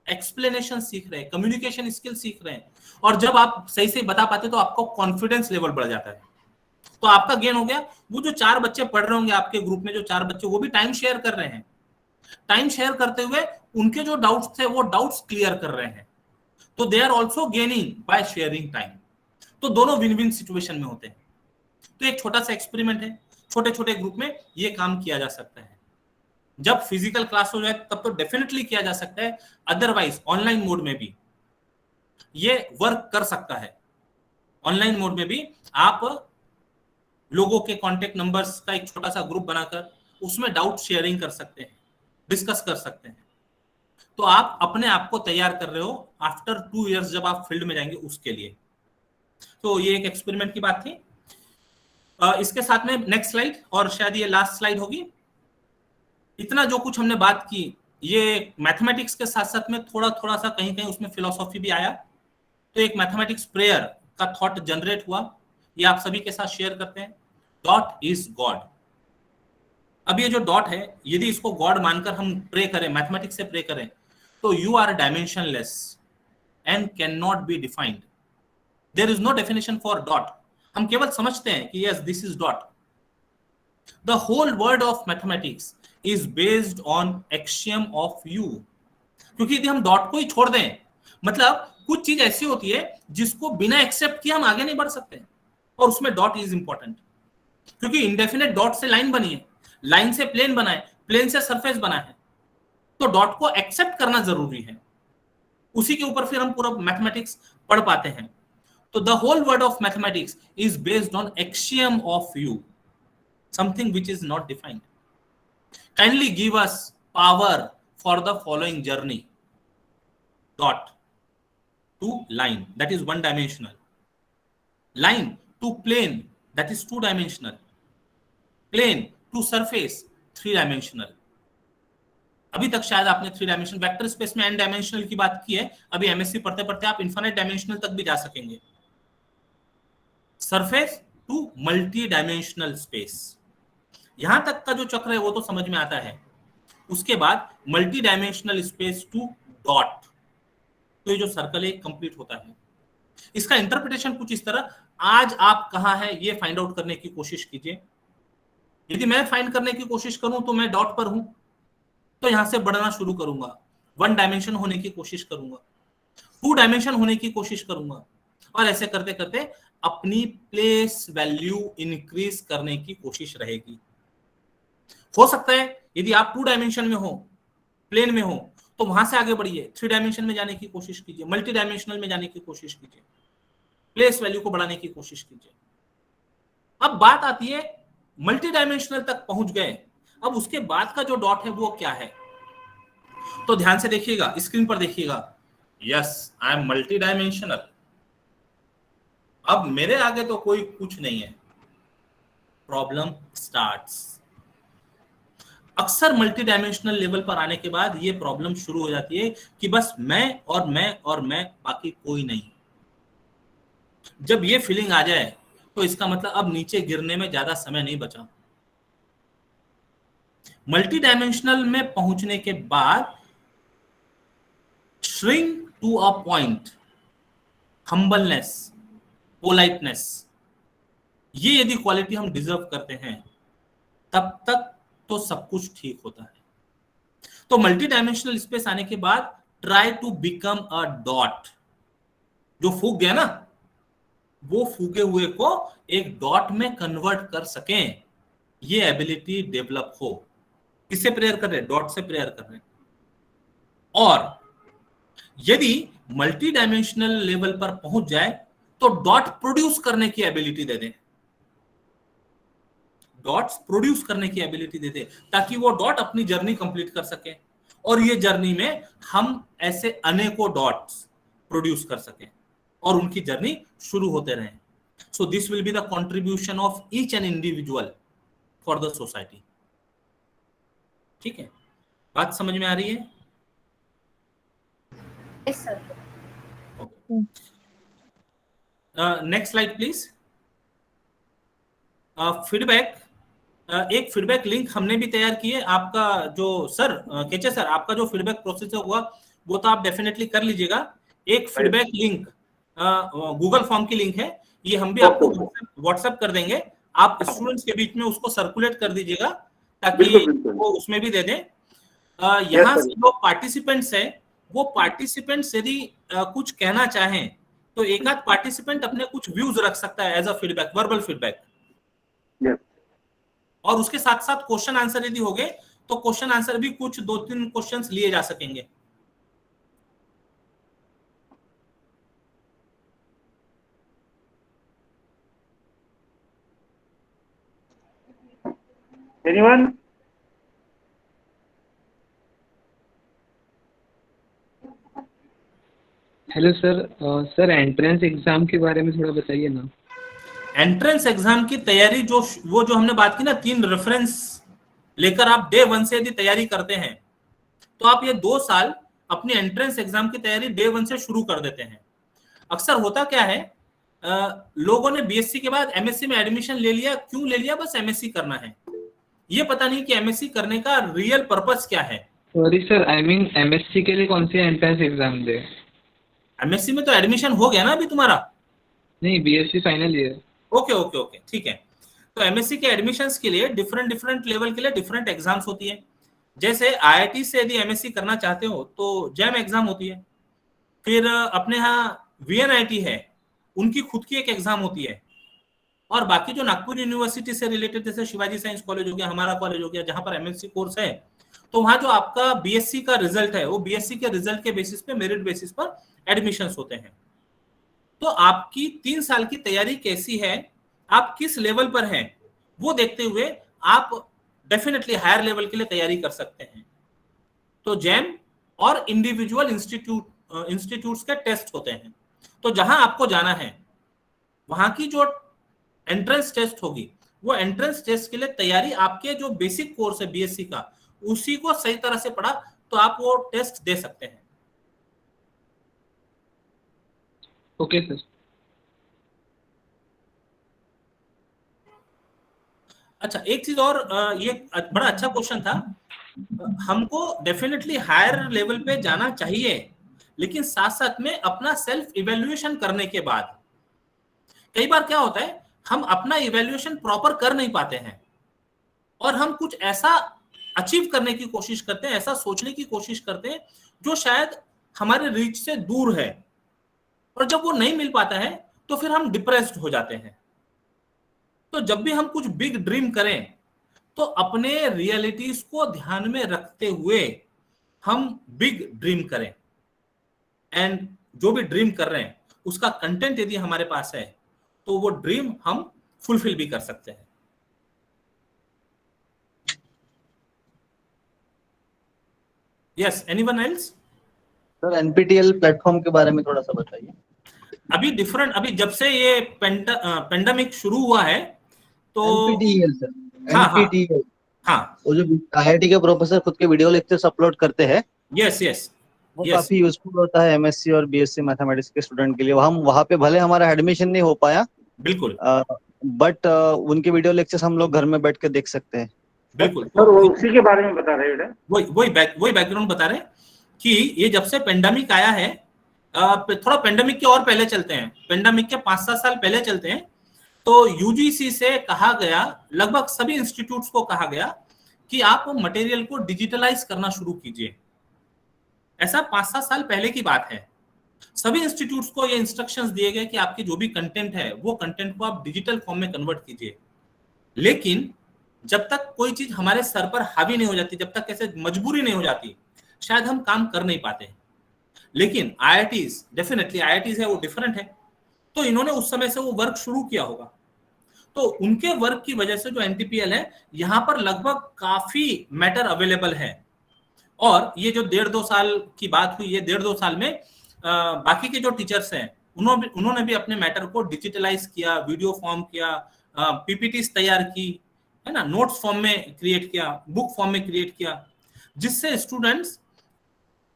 एक्सप्लेनेशन सीख रहे हैं, कम्युनिकेशन स्किल सीख रहे हैं। और जब आप सही से बता पाते तो आपका कॉन्फिडेंस लेवल बढ़ जाता है, तो आपका गेन हो गया। वो जो 4 बच्चे पढ़ रहे होंगे आपके ग्रुप में, जो 4 बच्चे, वो भी टाइम शेयर कर रहे हैं। टाइम शेयर करते हुए उनके जो डाउट्स थे वो डाउट्स क्लियर कर रहे हैं, तो they are also gaining by sharing time. तो दोनों विन विन सिचुएशन में होते हैं। तो एक छोटा सा एक्सपेरिमेंट है, छोटे छोटे ग्रुप में ये काम किया जा सकता है। जब फिजिकल क्लास हो जाए तब तो डेफिनेटली किया जा सकता है, अदरवाइज ऑनलाइन मोड में भी ये वर्क कर सकता है। ऑनलाइन मोड में भी आप लोगों के कॉन्टेक्ट नंबर्स का एक छोटा सा ग्रुप बनाकर उसमें डाउट शेयरिंग कर सकते हैं, डिस्कस कर सकते हैं। तो आप अपने आप को तैयार कर रहे हो आफ्टर 2 इयर्स जब आप फील्ड में जाएंगे उसके लिए। तो ये एक एक्सपेरिमेंट की बात थी। इसके साथ में नेक्स्ट स्लाइड, और शायद ये लास्ट स्लाइड होगी। इतना जो कुछ हमने बात की, ये मैथमेटिक्स के साथ साथ में थोड़ा थोड़ा सा कहीं कहीं उसमें फिलोसॉफी भी आया। तो एक मैथमेटिक्स प्रेयर का थॉट जनरेट हुआ, ये आप सभी के साथ शेयर करते हैं। Dot is God. अब ये जो डॉट है, यदि इसको गॉड मानकर हम प्रे करें, मैथमेटिक्स से प्रे करें, तो you are dimensionless and can not be defined. There is no definition for dot. हम केवल समझते हैं कि yes this is dot. The whole word of mathematics is based on axiom of you. क्योंकि यदि हम डॉट को ही छोड़ दें, मतलब कुछ चीज ऐसी होती है जिसको बिना एक्सेप्ट किए हम आगे नहीं बढ़ सकते, और उसमें डॉट इज इंपॉर्टेंट। क्योंकि इंडेफिनेट डॉट से लाइन बनी है, लाइन से प्लेन बना है, प्लेन से सरफेस बना है, तो डॉट को एक्सेप्ट करना जरूरी है। उसी के ऊपर फिर हम पूरा मैथमेटिक्स पढ़ पाते हैं। तो the whole word of mathematics is based on axiom of you, something which is not defined. Kindly give us power for the following journey. Dot to line, that is 1 dimensional. Line to plane, that is 2 dimensional. Plane to surface, 3 dimensional. अभी तक शायद आपने 3 dimensional, vector space में n dimensional की बात की है। अभी एमएससी पढ़ते पढ़ते आप इन्फिनिट डायमेंशनल तक भी जा सकेंगे। Surface to multi dimensional space, यहां तक का जो चक्र है वो तो समझ में आता है। उसके बाद multi dimensional space to dot, तो ये जो सर्कल है कंप्लीट होता है। इसका इंटरप्रिटेशन कुछ इस तरह, आज आप कहां हैं ये फाइंड आउट करने की कोशिश कीजिए। यदि मैं फाइंड करने की कोशिश करूं तो मैं डॉट पर हूं, तो यहां से बढ़ना शुरू करूंगा। 1 डायमेंशन होने की कोशिश करूंगा, 2 डायमेंशन होने की कोशिश करूंगा, और ऐसे करते करते अपनी प्लेस वैल्यू इंक्रीज करने की कोशिश रहेगी। हो सकता है यदि आप 2 डायमेंशन में हो, प्लेन में हो, तो वहां से आगे बढ़िए, 3 डायमेंशन में जाने की कोशिश कीजिए, मल्टी डायमेंशनल में जाने की कोशिश कीजिए, प्लेस वैल्यू को बढ़ाने की कोशिश कीजिए। अब बात आती है मल्टी डायमेंशनल तक पहुंच गए, अब उसके बाद का जो डॉट है वो क्या है? तो ध्यान से देखिएगा, स्क्रीन पर देखिएगा। Yes, I M multi dimensional. अब मेरे आगे तो कोई कुछ नहीं है। Problem starts. अक्सर मल्टी डायमेंशनल लेवल पर आने के बाद ये प्रॉब्लम शुरू हो जाती है कि बस मैं और मैं और मैं, बाकी कोई नहीं। जब ये फीलिंग आ जाए तो इसका मतलब अब नीचे गिरने में ज्यादा समय नहीं बचा। मल्टी डायमेंशनल में पहुंचने के बाद shrink to a point, humbleness, politeness, ये यदि क्वालिटी हम डिजर्व करते हैं तब तक तो सब कुछ ठीक होता है। तो मल्टी डायमेंशनल स्पेस आने के बाद try to become a dot. जो फूक गया ना, वो फूके हुए को एक डॉट में कन्वर्ट कर सकें, ये एबिलिटी डेवलप हो। किससे प्रेयर कर रहे हैं? डॉट से प्रेयर कर रहे हैं। और यदि मल्टी डायमेंशनल लेवल पर पहुंच जाए तो डॉट प्रोड्यूस करने की एबिलिटी दे दें, डॉट्स प्रोड्यूस करने की एबिलिटी दे दे, ताकि वो डॉट अपनी जर्नी कंप्लीट कर सके, और ये जर्नी में हम ऐसे अनेकों डॉट्स प्रोड्यूस कर सके और उनकी जर्नी शुरू होते रहे। So this will be the contribution of each and individual for the society. ठीक है, बात समझ में आ रही है? Yes sir. Next slide please. Feedback, एक फीडबैक लिंक हमने भी तैयार की है। आपका जो सर केचे सर, आपका जो फीडबैक प्रोसेस होगा वो तो आप डेफिनेटली कर लीजिएगा। एक फीडबैक लिंक गूगल फॉर्म की लिंक है, ये हम भी आपको व्हाट्सएप कर देंगे। आप स्टूडेंट्स के बीच में उसको सर्कुलेट कर दीजिएगा ताकि वो उसमें भी दे दें। यहाँ से जो पार्टिसिपेंट्स है, वो पार्टिसिपेंट्स यदि कुछ कहना चाहें तो एक आध पार्टिसिपेंट अपने कुछ व्यूज रख सकता है as a feedback, verbal feedback. और उसके साथ साथ क्वेश्चन आंसर यदि हो गए तो क्वेश्चन आंसर भी कुछ 2-3 क्वेश्चंस लिए जा सकेंगे। Anyone? Hello sir, sir entrance exam के बारे में थोड़ा बताइए ना। एंट्रेंस एग्जाम की तैयारी जो हमने बात की ना, 3 रेफरेंस लेकर आप डे 1 से यदि तैयारी करते हैं तो आप ये 2 साल अपनी एंट्रेंस एग्जाम की तैयारी डे 1 से शुरू कर देते हैं। अक्सर होता क्या है, लोगों ने बीएससी के बाद एमएससी में एडमिशन ले लिया। क्यों ले लिया? बस एमएससी करना है। ये पता नहीं कि एमएससी करने का रियल पर्पस क्या है। Sorry sir, I mean MSc के लिए कौन सी एंट्रेंस एग्जाम दे? एमएससी में तो एडमिशन हो गया ना अभी तुम्हारा? नहीं, BSc final year. Okay okay okay, ठीक है। तो एमएससी के एडमिशंस के लिए डिफरेंट लेवल के लिए डिफरेंट एग्जाम्स होती है। जैसे आईआईटी से यदि एमएससी करना चाहते हो तो जैम एग्जाम होती है। फिर अपने यहाँ वीएनआईटी है, उनकी खुद की एक एग्जाम होती है। और बाकी जो नागपुर यूनिवर्सिटी से रिलेटेड, जैसे शिवाजी साइंस कॉलेज हो गया, हमारा कॉलेज हो गया, जहां पर एमएससी कोर्स है, तो वहां जो आपका बीएससी का रिजल्ट है, वो बीएससी के रिजल्ट के बेसिस पे, मेरिट बेसिस पर एडमिशंस होते हैं। तो आपकी 3 साल की तैयारी कैसी है, आप किस लेवल पर हैं, वो देखते हुए आप डेफिनेटली हायर लेवल के लिए तैयारी कर सकते हैं। तो जैम और इंडिविजुअल इंस्टीट्यूट्स के टेस्ट होते हैं। तो जहां आपको जाना है वहां की जो एंट्रेंस टेस्ट होगी, वो एंट्रेंस टेस्ट के लिए तैयारी आपके जो बेसिक कोर्स है बीएससी का, उसी को सही तरह से पढ़ा तो आप वो टेस्ट दे सकते हैं। Okay sir. अच्छा, एक चीज और, ये बड़ा अच्छा क्वेश्चन था। हमको डेफिनेटली हायर लेवल पे जाना चाहिए, लेकिन साथ साथ में अपना सेल्फ इवेल्युएशन करने के बाद कई बार क्या होता है, हम अपना इवेल्युएशन प्रॉपर कर नहीं पाते हैं और हम कुछ ऐसा अचीव करने की कोशिश करते हैं, ऐसा सोचने की कोशिश करते हैं जो शायद हमारे रीच से दूर है, और जब वो नहीं मिल पाता है तो फिर हम डिप्रेस्ड हो जाते हैं। तो जब भी हम कुछ बिग ड्रीम करें तो अपने रियलिटीज को ध्यान में रखते हुए हम बिग ड्रीम करें, एंड जो भी ड्रीम कर रहे हैं उसका कंटेंट यदि हमारे पास है तो वो ड्रीम हम फुलफिल भी कर सकते हैं। Yes, anyone else? Sir NPTEL platform के बारे में थोड़ा सा बताइए। अभी जब से ये पेंडेमिक शुरू हुआ है तो एनपीटीएल सर, हाँ, एनपीटीएल, हाँ, वो जो आईआईटी के प्रोफेसर खुद के वीडियो लेक्चर्स अपलोड करते हैं, यस, वो काफी यूजफुल होता है एमएससी और बीएससी मैथमेटिक्स के स्टूडेंट के लिए। हम वहाँ पे भले हमारा एडमिशन नहीं हो पाया, बिल्कुल, बट उनके वीडियो लेक्चर्स हम लोग घर में बैठ के देख सकते हैं। बिल्कुल। सर वो उसी के बारे में बता रहे हैं, वही बैकग्राउंड बता रहे हैं कि ये जब से पेंडेमिक आया है, थोड़ा पेंडेमिक के और पहले चलते हैं, पेंडेमिक के 5-7 साल पहले चलते हैं, तो यूजीसी से कहा गया, लगभग सभी इंस्टीट्यूट्स को कहा गया कि आप मटेरियल को डिजिटलाइज करना शुरू कीजिए। ऐसा 5-7 साल पहले की बात है। सभी इंस्टीट्यूट्स को ये इंस्ट्रक्शंस दिए गए कि आपकी जो भी कंटेंट है वो कंटेंट को आप डिजिटल फॉर्म में कन्वर्ट कीजिए। लेकिन जब तक कोई चीज हमारे सर पर हावी नहीं हो जाती, जब तक ऐसे मजबूरी नहीं हो जाती, शायद हम काम कर नहीं पाते। लेकिन आईआईटीज, डेफिनेटली आईआईटीज है वो डिफरेंट है, तो इन्होंने उस समय से वो वर्क शुरू किया होगा। तो उनके वर्क की वजह से जो एनटीपीएल है, यहाँ पर लगभग काफी मैटर अवेलेबल है। और ये जो 1.5-2 साल की बात हुई है, 1.5-2 साल में बाकी के जो टीचर्स हैं उन्होंने भी अपने मैटर को डिजिटलाइज किया, वीडियो फॉर्म किया, पीपीटीज तैयार की, है ना, नोट्स फॉर्म में क्रिएट किया, बुक फॉर्म में क्रिएट किया, जिससे स्टूडेंट्स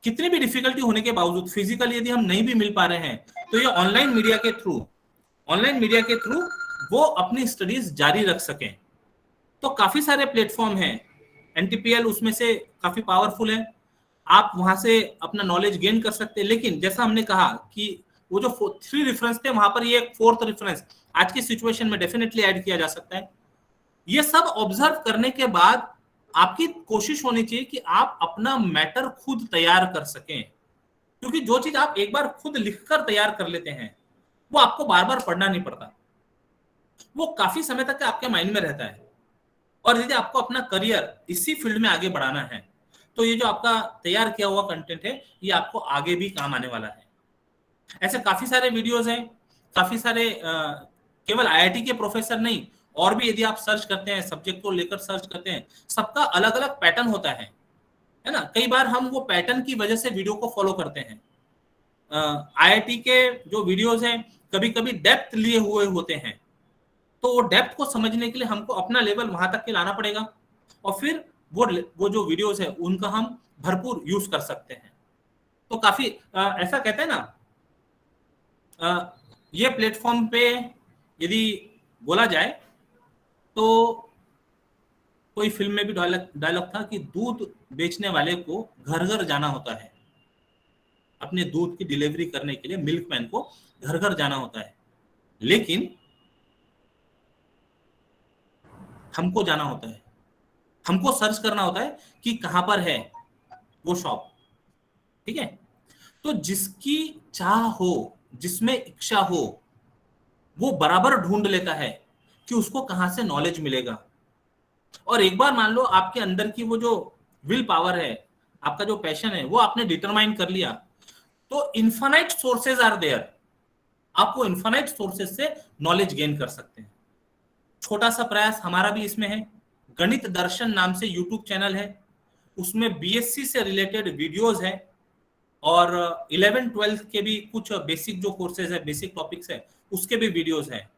कितनी भी डिफिकल्टी होने के बावजूद, फिजिकल यदि हम नहीं भी मिल पा रहे हैं, तो ये ऑनलाइन मीडिया के थ्रू वो अपनी स्टडीज जारी रख सकें। तो काफी सारे प्लेटफॉर्म हैं, एनटीपीएल उसमें से काफी पावरफुल है, आप वहां से अपना नॉलेज गेन कर सकते हैं। लेकिन जैसा हमने कहा कि वो जो 3 रेफरेंस थे, वहां पर ये एक 4th रेफरेंस आज की सिचुएशन में डेफिनेटली ऐड किया जा सकता है। ये सब ऑब्जर्व करने के बाद आपकी कोशिश होनी चाहिए कि आप अपना मैटर खुद तैयार कर सकें, क्योंकि जो चीज आप एक बार खुद लिखकर तैयार कर लेते हैं वो आपको बार बार पढ़ना नहीं पड़ता, वो काफी समय तक आपके माइंड में रहता है। और यदि आपको अपना करियर इसी फील्ड में आगे बढ़ाना है तो ये जो आपका तैयार किया हुआ कंटेंट है ये आपको आगे भी काम आने वाला है। ऐसे काफी सारे वीडियोस हैं, काफी सारे केवल आईआईटी के प्रोफेसर नहीं, और भी यदि आप सर्च करते हैं, सब्जेक्ट को लेकर सर्च करते हैं, सबका अलग अलग पैटर्न होता है ना। कई बार हम वो पैटर्न की वजह से वीडियो को फॉलो करते हैं। आईआईटी के जो वीडियोस हैं कभी कभी डेप्थ लिए हुए होते हैं, तो वो डेप्थ को समझने के लिए हमको अपना लेवल वहां तक के लाना पड़ेगा, और फिर वो जो वीडियोस है उनका हम भरपूर यूज कर सकते हैं। तो काफी ऐसा कहते हैं ना, ये प्लेटफॉर्म पे यदि बोला जाए तो कोई फिल्म में भी डायलॉग था कि दूध बेचने वाले को घर घर जाना होता है, अपने दूध की डिलीवरी करने के लिए मिल्कमैन को घर घर जाना होता है, लेकिन हमको जाना होता है, हमको सर्च करना होता है कि कहां पर है वो शॉप। ठीक है, तो जिसकी चाह हो, जिसमें इच्छा हो, वो बराबर ढूंढ लेता है कि उसको कहां से नॉलेज मिलेगा। और एक बार मान लो आपके अंदर की वो जो विल पावर है, आपका जो पैशन है, वो आपने डिटरमाइन कर लिया, तो इन्फिनाइट सोर्सेज आर देयर, आप वो इन्फिनाइट सोर्सेज से नॉलेज गेन कर सकते हैं। छोटा सा प्रयास हमारा भी इसमें है, गणित दर्शन नाम से यूट्यूब चैनल है, उसमें बीएससी से रिलेटेड वीडियोस है, और 11-12 के भी कुछ बेसिक जो कोर्सेज है, बेसिक टॉपिक्स है, उसके भी वीडियोस हैं।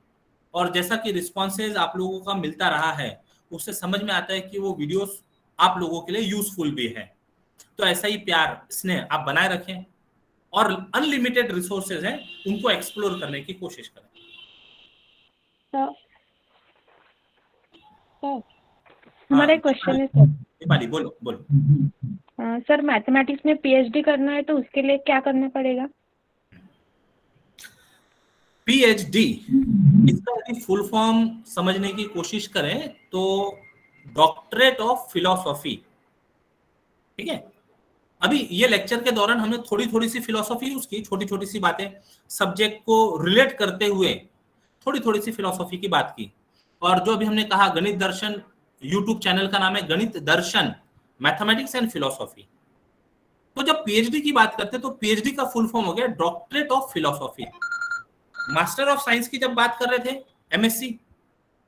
और जैसा कि रिस्पॉन्सेज आप लोगों का मिलता रहा है, उससे समझ में आता है कि वो वीडियोस आप लोगों के लिए यूजफुल भी है। तो ऐसा ही प्यार, स्नेह आप बनाए रखें, और अनलिमिटेड रिसोर्सेज हैं, उनको एक्सप्लोर करने की कोशिश करें। हमारा एक क्वेश्चन है सर। दीपाली बोलो। सर मैथमेटिक्स में पीएचडी करना है तो उसके लिए क्या करना पड़ेगा? पीएचडी, इसका यदि फुल फॉर्म समझने की कोशिश करें तो डॉक्टरेट ऑफ फिलॉसफी। ठीक है, अभी ये लेक्चर के दौरान हमने थोड़ी थोड़ी सी फिलोसॉफी यूज की, छोटी छोटी सी बातें सब्जेक्ट को रिलेट करते हुए थोड़ी थोड़ी सी फिलोसॉफी की बात की। और जो अभी हमने कहा गणित दर्शन, यूट्यूब चैनल का नाम है गणित दर्शन मैथमेटिक्स एंड फिलोसॉफी। तो जब पीएचडी की बात करते हैं तो पीएचडी का फुल फॉर्म हो गया doctorate of philosophy. Master of science की जब बात कर रहे थे एमएससी,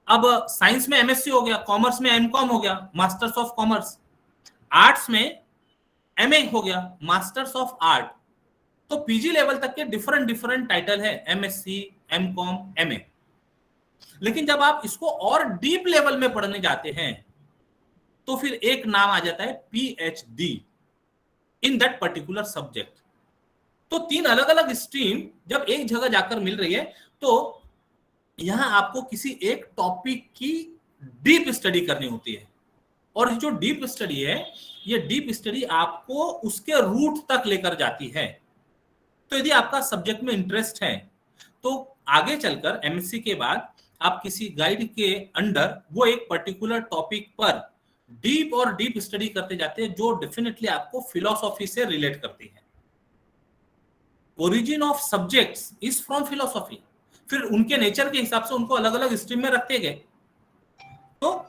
अब साइंस में एमएससी हो गया, कॉमर्स में एमकॉम हो गया, मास्टर्स ऑफ कॉमर्स, आर्ट्स में एमए हो गया, मास्टर्स ऑफ आर्ट। तो पीजी लेवल तक के डिफरेंट डिफरेंट टाइटल है, एमएससी, एमकॉम, एमए। लेकिन जब आप इसको और डीप लेवल में पढ़ने जाते हैं तो फिर एक नाम आ जाता है PhD in that particular subject. तो 3 अलग अलग स्ट्रीम जब एक जगह जाकर मिल रही है तो यहां आपको किसी एक टॉपिक की डीप स्टडी करनी होती है। और जो डीप स्टडी है, ये डीप स्टडी आपको उसके रूट तक लेकर जाती है। तो यदि आपका सब्जेक्ट में इंटरेस्ट है तो आगे चलकर एमएससी के बाद आप किसी गाइड के अंडर वो एक पर्टिकुलर टॉपिक पर डीप और डीप स्टडी करते जाते हैं, जो डेफिनेटली आपको फिलॉसफी से रिलेट करती है। Origin of subjects is from philosophy. फिर उनके नेचर के हिसाब से उनको अलग अलग स्ट्रीम में रखते गए। तो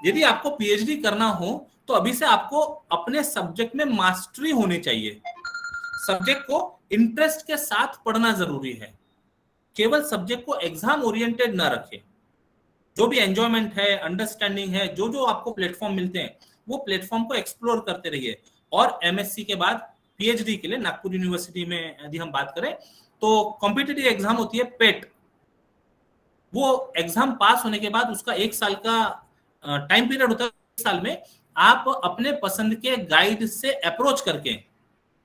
यदि आपको पीएचडी करना हो तो अभी से आपको अपने सब्जेक्ट में मास्टरी होनी चाहिए। सब्जेक्ट को इंटरेस्ट के साथ पढ़ना जरूरी है। केवल सब्जेक्ट को एग्जाम ओरिएंटेड ना रखें। जो भी एंजॉयमेंट है, अंडरस्टैंडिंग है, जो जो आपको प्लेटफॉर्म मिलते हैं वो प्लेटफॉर्म को एक्सप्लोर करते रहिए। और एमएससी के बाद पीएचडी के लिए नागपुर यूनिवर्सिटी में यदि हम बात करें तो कॉम्पिटिटिव एग्जाम होती है पेट। वो एग्जाम पास होने के बाद उसका 1 साल का टाइम पीरियड होता है। 1 साल में आप अपने पसंद के गाइड से अप्रोच करके,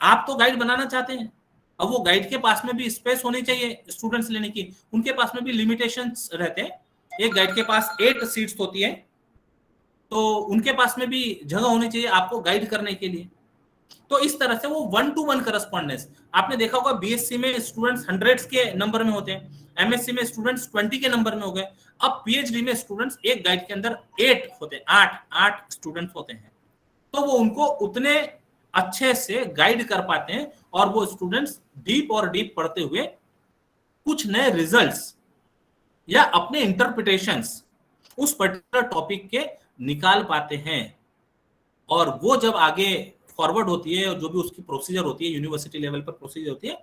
आप तो गाइड बनाना चाहते हैं, अब वो गाइड के पास में भी स्पेस होनी चाहिए स्टूडेंट्स लेने की, उनके पास में भी लिमिटेशंस रहते हैं। एक गाइड के पास 8 सीट्स होती है, तो उनके पास में भी जगह होनी चाहिए आपको गाइड करने के लिए। तो इस तरह से वो 1-to-1 करस्पॉन्डेंस, आपने देखा होगा बीएससी में स्टूडेंट्स 100 के नंबर में होते हैं, एमएससी में स्टूडेंट्स 20 के नंबर में हो गए। अब पीएचडी में स्टूडेंट्स एक गाइड के अंदर 8 होते हैं, 8 स्टूडेंट्स होते हैं। तो वो उनको उतने अच्छे से गाइड कर पाते हैं और वो स्टूडेंट्स डीप और डीप पढ़ते हुए कुछ नए रिजल्ट्स या अपने इंटरप्रिटेशंस उस पर्टिकुलर टॉपिक के निकाल पाते हैं। और वो जब आगे फॉरवर्ड होती है और जो भी उसकी प्रोसीजर होती है, यूनिवर्सिटी लेवल पर प्रोसीजर होती है,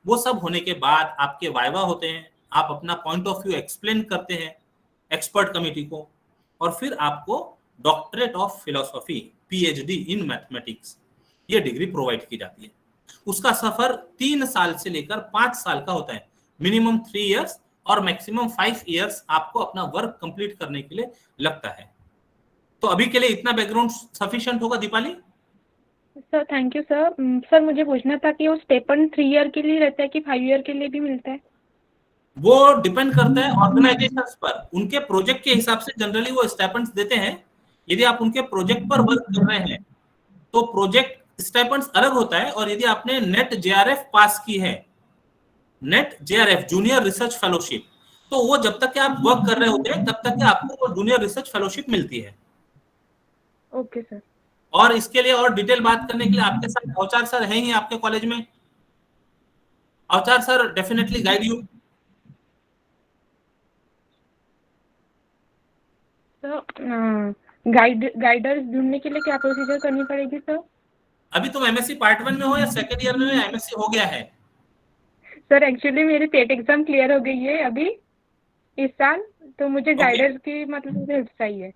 वो सब होने के बाद आपके वाइवा होते हैं, आप अपना पॉइंट ऑफ व्यू एक्सप्लेन करते हैं एक्सपर्ट कमेटी को, और फिर आपको doctorate of philosophy PhD in mathematics ये डिग्री प्रोवाइड की जाती है। उसका सफर 3 साल से लेकर 5 साल का होता है, मिनिमम 3 इयर्स और मैक्सिमम 5 इयर्स आपको अपना वर्क कंप्लीट करने के लिए लगता है। तो अभी के लिए इतना बैकग्राउंड सफिशिएंट होगा Deepali? Sir thank you sir. Sir मुझे पूछना था कि वो स्टेपन 3 ईयर के लिए रहता है कि 5 ईयर के लिए भी मिलता है? वो डिपेंड करता है ऑर्गेनाइजेशंस पर, उनके प्रोजेक्ट के हिसाब से जनरली वो स्टाइपेंड्स देते हैं। यदि आप उनके प्रोजेक्ट पर वर्क कर रहे हैं तो प्रोजेक्ट स्टाइपेंड्स अलग होता है। और यदि आपने नेट जेआरएफ पास की है, net JRF junior research fellowship, तो वो जब तक कि आप वर्क कर रहे होते हैं तब तक कि आपको वो जूनियर रिसर्च फेलोशिप मिलती है। Okay sir. और इसके लिए और डिटेल बात करने के लिए आपके साथ अवचार सर हैं ही आपके कॉलेज में। Avchar sir definitely guide you. Sir guiders ढूंढने के लिए क्या प्रोसीजर करनी पड़ेगी सर? अभी तुम एमएससी पार्ट 1 में हो या सेकंड ईयर में एमएससी हो गया है? सर एक्चुअली मेरी टेट एग्जाम क्लियर हो गई है अभी इस साल, तो मुझे गाइडर्स की मतलब हेल्प चाहिए।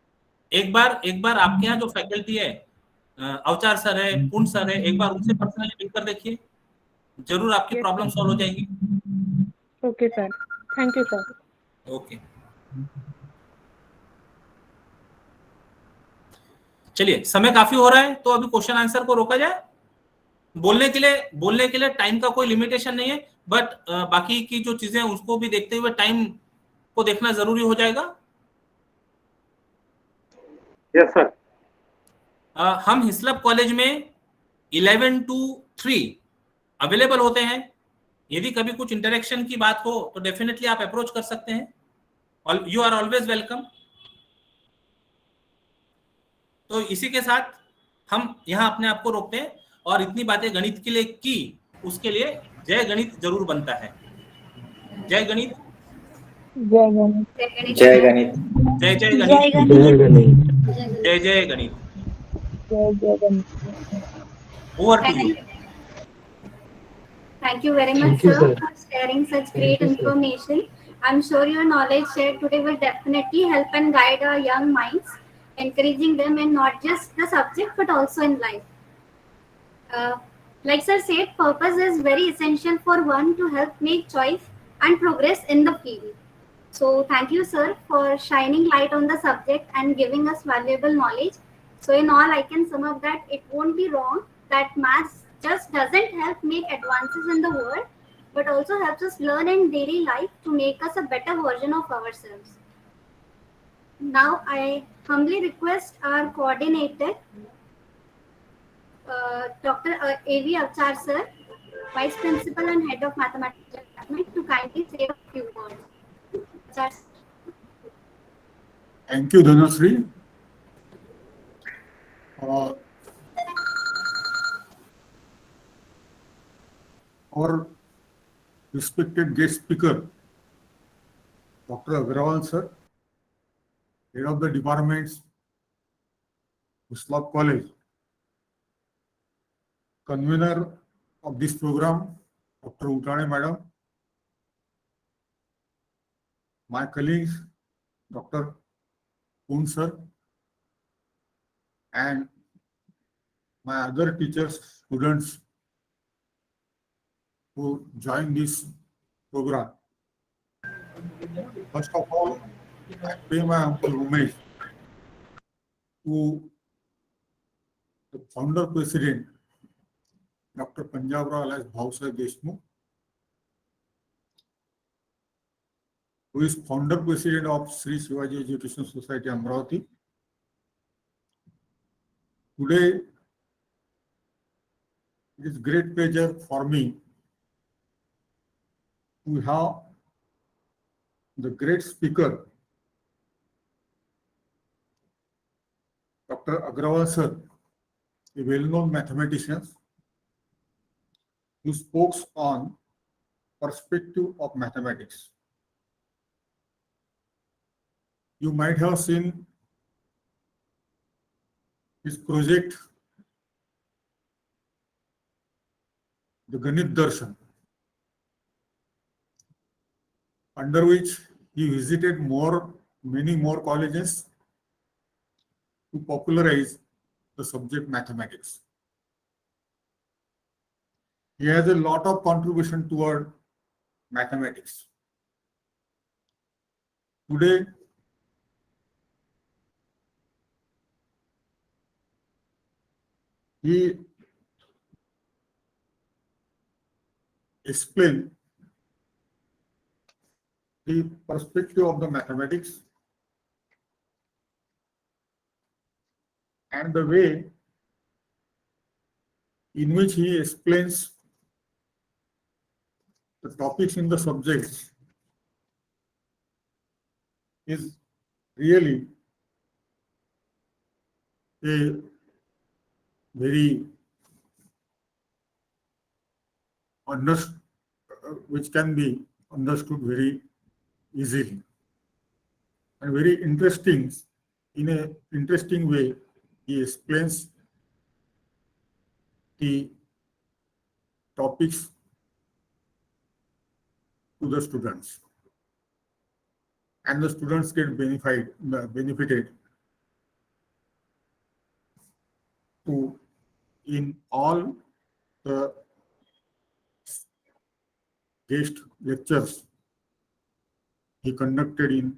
एक बार आपके यहाँ जो फैकल्टी है, अवचार सर है, पूर्ण सर है, एक बार उनसे पर्सनली मिलकर देखिए, जरूर आपकी प्रॉब्लम सॉल्व हो जाएगी। Okay sir, thank you sir. Okay, चलिए समय काफी हो रहा है तो अभी क्वेश्चन आंसर को रोका जाए। बोलने के लिए टाइम का कोई लिमिटेशन नहीं है, बट बाकी की जो चीजें उसको भी देखते हुए टाइम को देखना जरूरी हो जाएगा। Yes sir. हम हिस्लप कॉलेज में 11 to 3 अवेलेबल होते हैं। यदि कभी कुछ इंटरेक्शन की बात हो तो डेफिनेटली आप अप्रोच कर सकते हैं। You are always welcome. तो इसी के साथ हम यहाँ अपने आप को रोकते हैं और इतनी बातें गणित के लिए की, उसके लिए जय गणित जरूर बनता है। जय गणित, जय गणेश। जय गणेश sir. जय जय जय गणित, गणेश। जय जय गणित। जय Ganesh. Over to Thank you. you. Thank you very much, sir, for sharing such great information. I'm sure your knowledge shared today will definitely help and guide our young minds, encouraging them in not just the subject but also in life. Uh, like sir said, purpose is very essential for one to help make choice and progress in the field. So thank you, sir, for shining light on the subject and giving us valuable knowledge. So in all, I can sum up that it won't be wrong that maths just doesn't help make advances in the world, but also helps us learn in daily life to make us a better version of ourselves. Now I humbly request our coordinator, Dr. A.V. Avchar sir, Vice Principal and Head of Mathematics Department, to kindly say a few words. Avchar sir. Thank you, Dhanasri. Our respected guest speaker, Dr. Agrawal sir, Head of the Departments, Hislop College, convener of this program, Dr. Utrane Madam, my colleagues, Dr. Poon sir, and my other teachers, students who joined this program. First of all, I pay my humble homage to the founder president, Dr. Punjabrao alias Bhausaheb Deshmukh, who is founder president of Sri Shivaji Education Society, Amravati. Today, it is great pleasure for me to have the great speaker, Dr. Agrawal sir, a well-known mathematician, who spoke on perspective of mathematics. You might have seen his project, the Ganit Darshan, under which he visited many more colleges to popularize the subject mathematics. He has a lot of contribution toward mathematics. Today, he explained the perspective of the mathematics and the way in which he explains the topics in the subjects is really a very which can be understood very easily and very interesting. In an interesting way, he explains the topics to the students, and the students get benefited to in all the guest lectures he conducted in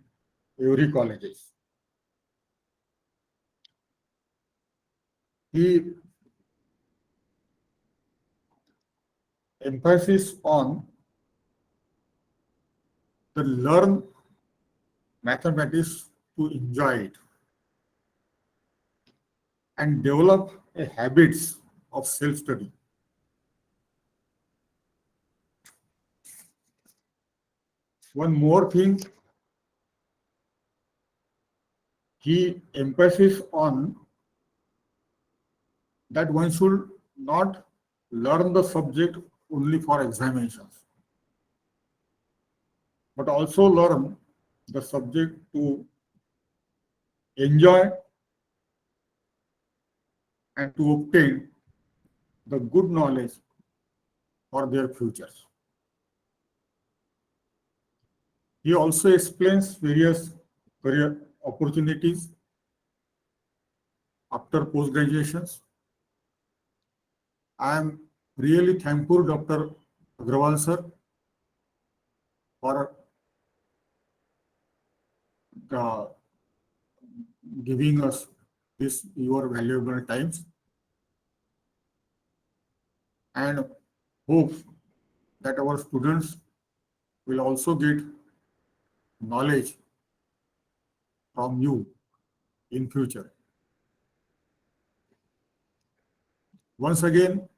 every colleges. He emphasis on the learn mathematics to enjoy it and develop a habits of self-study. One more thing, he emphasis on that one should not learn the subject only for examinations, but also learn the subject to enjoy and to obtain the good knowledge for their futures. He also explains various career opportunities after post-graduations. I am really thankful Dr. Agrawal sir for giving us this your valuable times, and hope that our students will also get knowledge from you in future. Once again,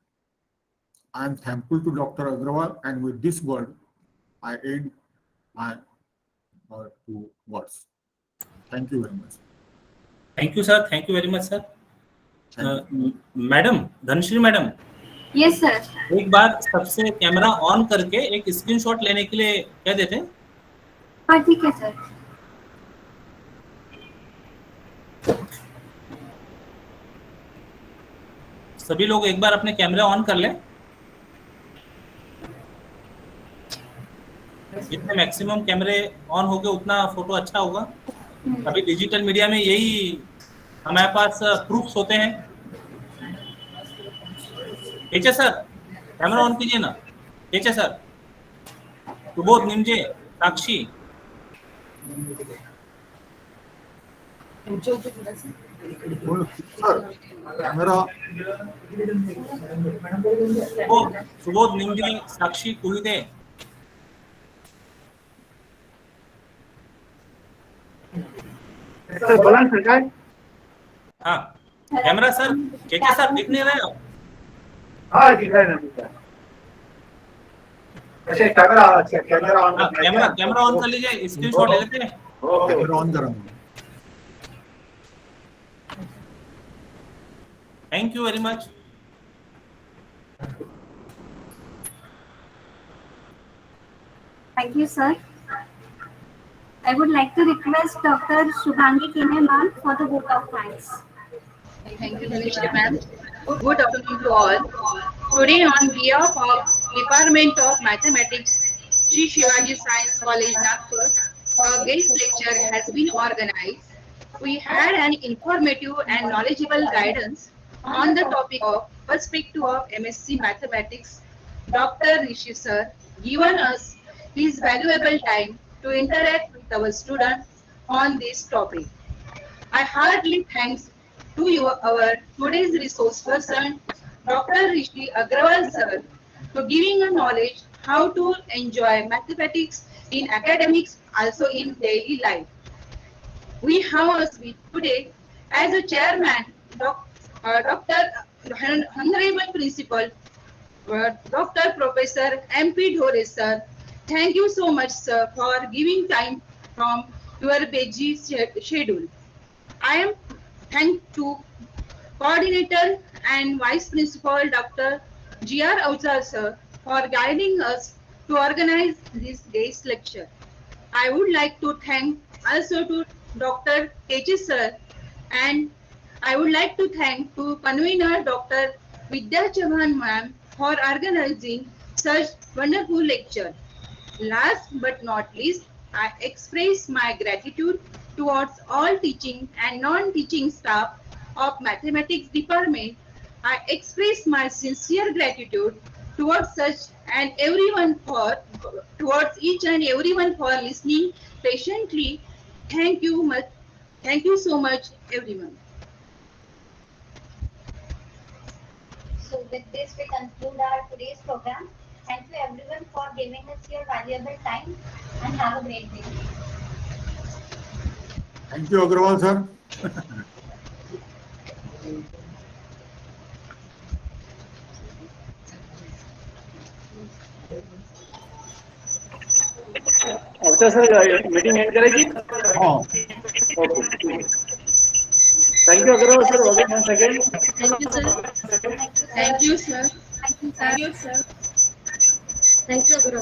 I am thankful to Dr. Agrawal, and with this word, I end my two words. Thank you very much. Thank you, sir. Thank you very much, sir. Madam, Dhanashree madam, Yes, sir. एक बार सबसे camera on करके एक screenshot लेने के लिए क्या देते हैं? हाँ, ठीक है सर. सभी लोग एक बार अपने कैमरा ऑन कर लें. जितने मैक्सिमम कैमरे ऑन हो गए उतना फोटो अच्छा होगा. अभी डिजिटल मीडिया में यही हमारे पास प्रूफ्स होते हैं. एचे सर, कैमरा ऑन कीजिए ना. एचे सर, सुबोध, निमजे, साक्षी. कैमरा सुबोध, निमजे, साक्षी, कुहिदे. बोला सर काय? हाँ, कैमरा सर, चेचे सर दिख नहीं रहे हो? हाँ, ठीक है ना, ठीक है. अच्छा, कैमरा ऑन. हाँ, कैमरा ऑन कर लीजिए, स्क्रीनशॉट ले लेते हैं. कैमरा ऑन करा. Thank you very much. Thank you, sir. I would like to request Dr. Shubhangi Kene ma'am for the vote of thanks. Thank you, Dhanishri ma'am. Good afternoon to all. Today, on behalf of Department of Mathematics, Sri Shivaji Science College, Nagpur, a guest lecture has been organized. We had an informative and knowledgeable guidance on the topic of perspective of MSc Mathematics. Dr. Rishi sir given us his valuable time to interact with our students on this topic. I heartily thanks to you, our today's resource person, Dr. Rishi Agrawal sir, for giving us knowledge how to enjoy mathematics in academics, also in daily life. We have us with today as a chairman, Dr. Honorable Principal, Dr. Professor M.P. Dhore sir. Thank you so much, sir, for giving time from your busy schedule. I am thank to Coordinator and Vice Principal Dr. G.R. Avzar sir for guiding us to organize this day's lecture. I would like to thank also to Dr. H. sir, and I would like to thank to convener Dr. Vidya Chauhan ma'am for organizing such wonderful lecture. Last but not least, I express my gratitude towards all teaching and non-teaching staff of Mathematics Department. I express my sincere gratitude towards each and everyone for listening patiently. Thank you much. Thank you so much, everyone. So with this, we conclude our today's program. Thank you everyone for giving us your valuable time, and have a great day. Thank you, Agrawal sir. अच्छा sir, meeting and करेगी? हाँ. Okay. Thank you, Agrawal sir. Once again. Thank you, sir. Thank you, sir. Thank you, sir. Thank you, Guru.